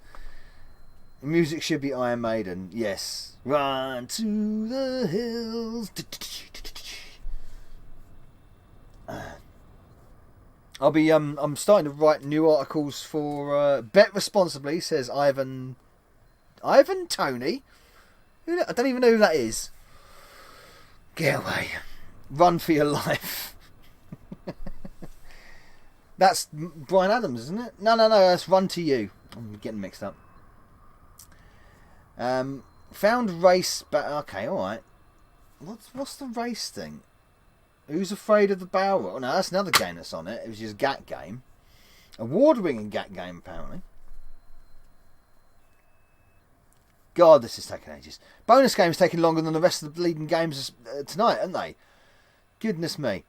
The music should be Iron Maiden. Yes. Run to the hills. I'm starting to write new articles for Bet Responsibly, says Ivan Tony. I don't even know who that is. Get away. Run for your life. That's Brian Adams, isn't it? No, that's Run to You. I'm getting mixed up. Found race, but okay, all right. What's the race thing? Who's Afraid of the Barrel? Oh, no, that's another game that's on it. It was just GAT game, award-winning GAT game apparently. God, this is taking ages. Bonus games taking longer than the rest of the leading games tonight, aren't they? Goodness me.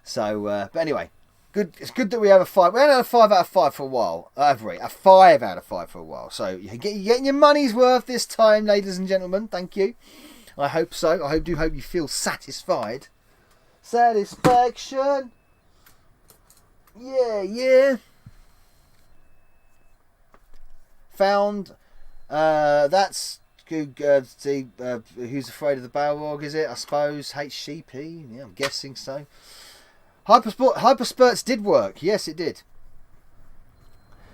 So, but anyway. Good. It's good that we have a 5. We haven't had a 5 out of 5 for a while. A 5 out of 5 for a while. So you're getting your money's worth this time, ladies and gentlemen. Thank you. I hope so. I hope you feel satisfied. Satisfaction. Yeah. Found. That's good. See, Who's Afraid of the Balrog? Is it? I suppose HCP. Yeah, I'm guessing so. Hyperspurts did work. Yes, it did.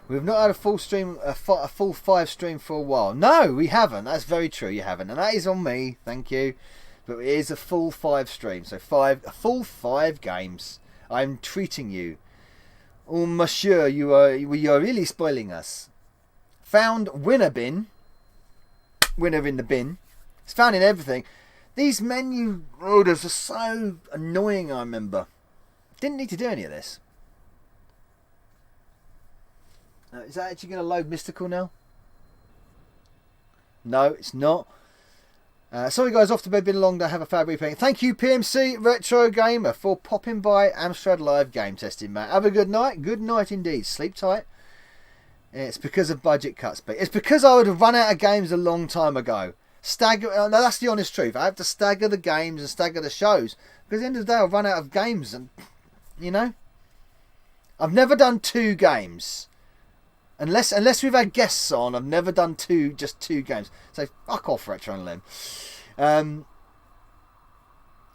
We've not had a full stream, a full 5 stream for a while. No, we haven't. That's very true. You haven't, and that is on me. Thank you. But it is a full 5 stream, so a full 5 games. I'm treating you. Oh, monsieur, you are really spoiling us. Found winner bin. Winner in the bin. It's found in everything. These menu orders are so annoying. I remember. Didn't need to do any of this. Is that actually going to load Mystical now? No, it's not. Sorry guys, off to bed, been a long day, have a fab replay. Thank you PMC Retro Gamer for popping by Amstrad Live game testing, mate. Have a good night. Good night indeed. Sleep tight. It's because of budget cuts, but it's because I would have run out of games a long time ago. No, that's the honest truth. I have to stagger the games and stagger the shows. Because at the end of the day, I'll run out of games, and you know, I've never done 2 games. Unless we've had guests on, I've never done just two games. So fuck off, Retro and Lim.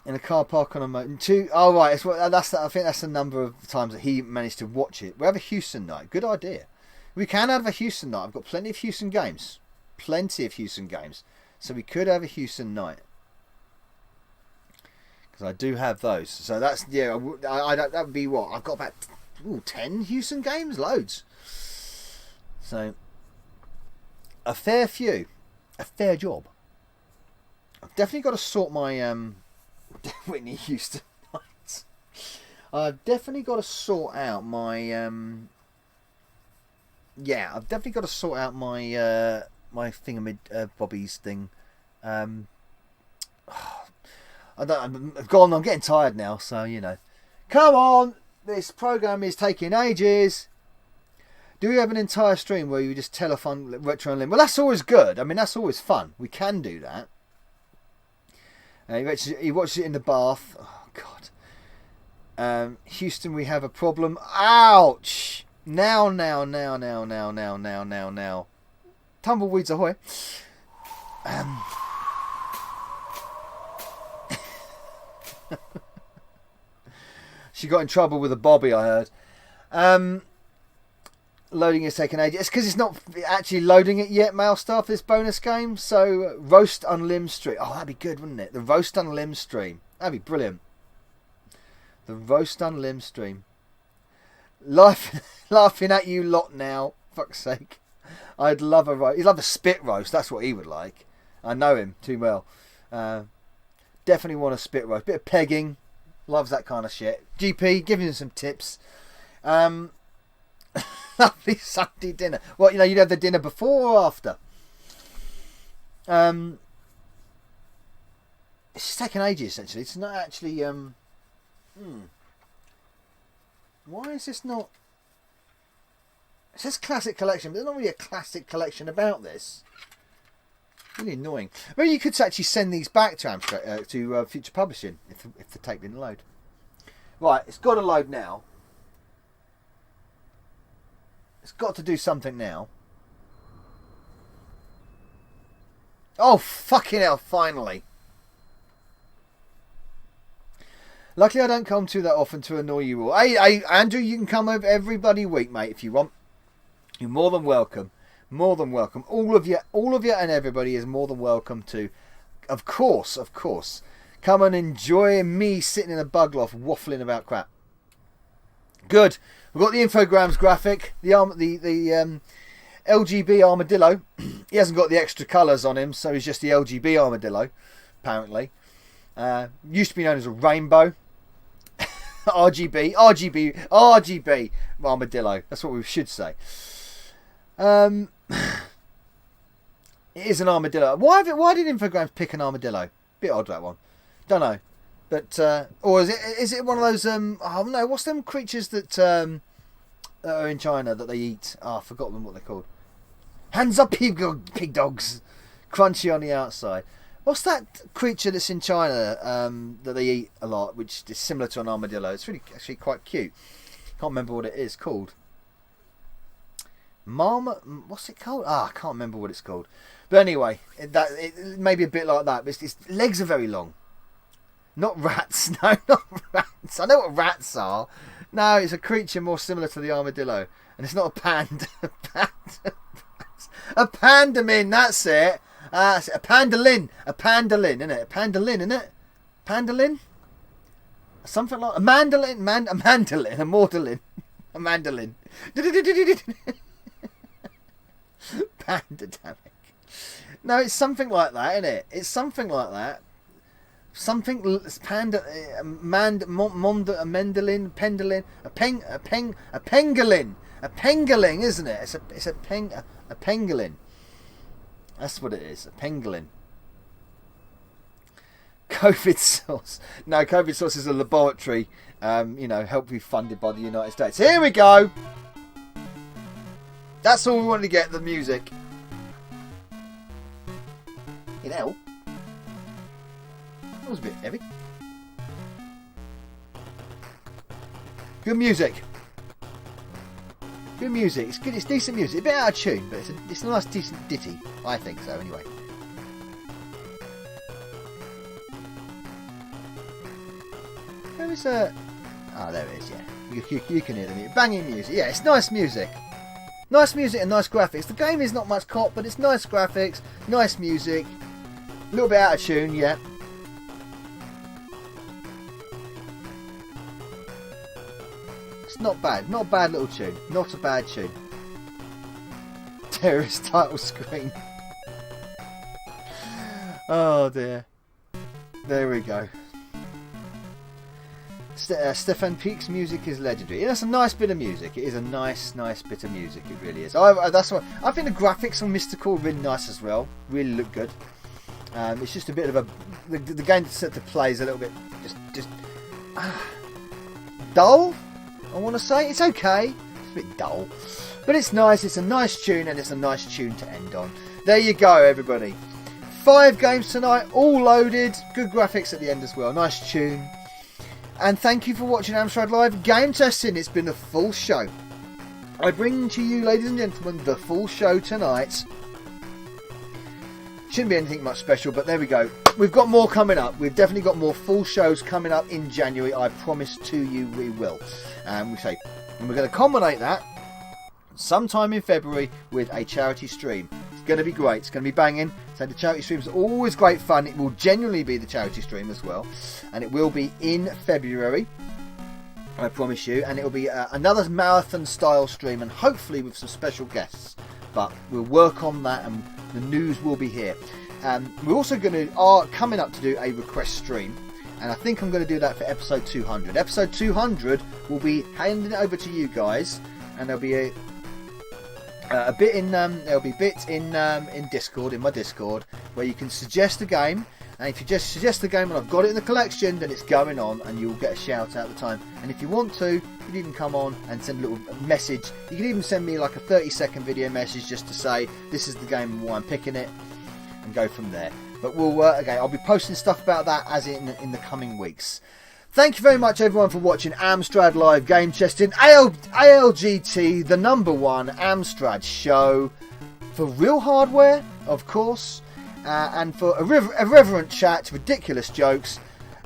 In a car park on a motor. 2. Oh right, I think that's the number of times that he managed to watch it. We have a Houston night. Good idea. We can have a Houston night. I've got plenty of Houston games. So we could have a Houston night. Because I do have those. So that's that would be what I've got about 10 Houston games, loads. So, a fair job. I've definitely got to sort my Whitney Houston nights. I've definitely got to sort out my I've definitely got to sort out my my thingamid-bobbies thing. I'm getting tired now, so you know. Come on, this program is taking ages. Do we have an entire stream where you just telephone Retro and Lim? Well, that's always good. I mean, that's always fun. We can do that. He watches it in the bath. Oh, God. Houston, we have a problem. Ouch! Now. Tumbleweeds ahoy. She got in trouble with a bobby, I heard. Loading is taking ages. It's because it's not actually loading it yet, Mailstar, for this bonus game. So, Roast Unlim stream. Oh, that'd be good, wouldn't it? The Roast Unlim stream. That'd be brilliant. The Roast Unlim stream. Laughing at you lot now. Fuck's sake. I'd love a roast. He'd love a spit roast. That's what he would like. I know him too well. Definitely want a spit roast. Bit of pegging. Loves that kind of shit. GP, giving him some tips. Lovely Sunday dinner. Well, you know, you'd have the dinner before or after. It's just taking ages, essentially. It's not actually... Why is this not... It says classic collection, but there's not really a classic collection about this. Really annoying. Maybe you could actually send these back to Amstrad, to Future Publishing, if the tape didn't load. Right, it's got to load now. It's got to do something now. Oh, fucking hell, finally. Luckily I don't come to that often to annoy you all. Hey, Andrew, you can come over every bloody week, mate, if you want. You're more than welcome. More than welcome. All of you and everybody is more than welcome to, of course, come and enjoy me sitting in a bug loft waffling about crap. Good. We've got the infograms graphic, the LGB armadillo. He hasn't got the extra colours on him, so he's just the LGB armadillo, apparently. Used to be known as a rainbow. RGB armadillo. That's what we should say. It is an armadillo. Why did infograms pick an armadillo? Bit odd, that one. Don't know. But or is it one of those oh no, what's them creatures that are in China that they eat? Oh, I've forgotten what they're called. Hands up, pig dogs. Crunchy on the outside. What's that creature that's in China that they eat a lot, which is similar to an armadillo? It's really actually quite cute. Can't Can't remember what it is called. Marmot, what's it called? I can't remember what it's called. But anyway, it may be a bit like that. But its legs are very long. Not rats. No, not rats. I know what rats are. No, it's a creature more similar to the armadillo. And it's not a panda. A pandamin, that's it. A pandolin. A pandolin, isn't it? A pandolin, isn't it? Pandolin? Something like a mandolin. A mandolin. A mordelin. A mandolin. Pandemic. No, it's something like that, isn't it? It's something like that. Something panda, a mandolin, pendolin, a pangolin, a pangolin, isn't it? It's a pangolin. That's what it is, a pangolin. COVID source. No, COVID source is a laboratory, helpfully funded by the United States. Here we go. That's all we wanted to get, the music. That was a bit heavy. Good music. Good music. It's good. It's decent music. A bit out of tune, but it's a nice, decent ditty. I think so, anyway. There is a... Oh, there it is, yeah. You can hear the music. Banging music. Yeah, it's nice music. Nice music and nice graphics. The game is not much cop, but it's nice graphics, nice music. A little bit out of tune, yeah. It's not bad. Not a bad little tune. Not a bad tune. Terrorist title screen. Oh dear. There we go. Stefan Peake's music is legendary. Yeah, that's a nice bit of music. It is a nice bit of music. It really is. That's what I think. The graphics on Mystical are really nice as well. Really look good. It's just a bit of the game set to play is a little bit just dull. I want to say it's okay. It's a bit dull, but it's nice. It's a nice tune, and it's a nice tune to end on. There you go, everybody. 5 games tonight, all loaded. Good graphics at the end as well. Nice tune. And thank you for watching Amstrad Live Game Testing. It's been a full show. I bring to you, ladies and gentlemen, the full show tonight. Shouldn't be anything much special, but there we go. We've got more coming up. We've definitely got more full shows coming up in January. I promise to you we will. And we're going to culminate that sometime in February with a charity stream. It's going to be great. It's going to be banging. So the charity stream is always great fun. It will genuinely be the charity stream as well. And it will be in February. I promise you. And it will be another marathon style stream, and hopefully with some special guests. But we'll work on that, and the news will be here. We're also coming up to do a request stream, and I think I'm going to do that for episode 200. Episode 200 will be handing it over to you guys, and there'll be a bit in Discord, in my Discord, where you can suggest a game. And if you just suggest the game and I've got it in the collection, then it's going on and you'll get a shout out at the time. And if you want to, you can even come on and send a little message. You can even send me like a 30-second video message just to say this is the game and why I'm picking it, and go from there. But we'll again, I'll be posting stuff about that as in the coming weeks. Thank you very much everyone for watching Amstrad Live Game Testing, ALGT, the #1 Amstrad show for real hardware, of course. And for irreverent chat, ridiculous jokes,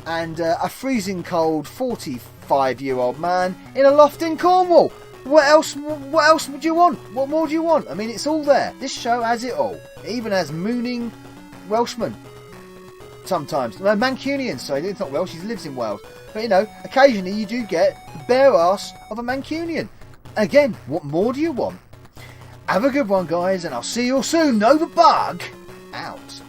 and a freezing cold 45-year-old man in a loft in Cornwall. What else would you want? What more do you want? I mean, it's all there. This show has it all. It even has mooning Welshmen. Sometimes. No, Mancunians, sorry. It's not Welsh, he lives in Wales. But, occasionally you do get the bare ass of a Mancunian. Again, what more do you want? Have a good one, guys, and I'll see you all soon. Novabug out.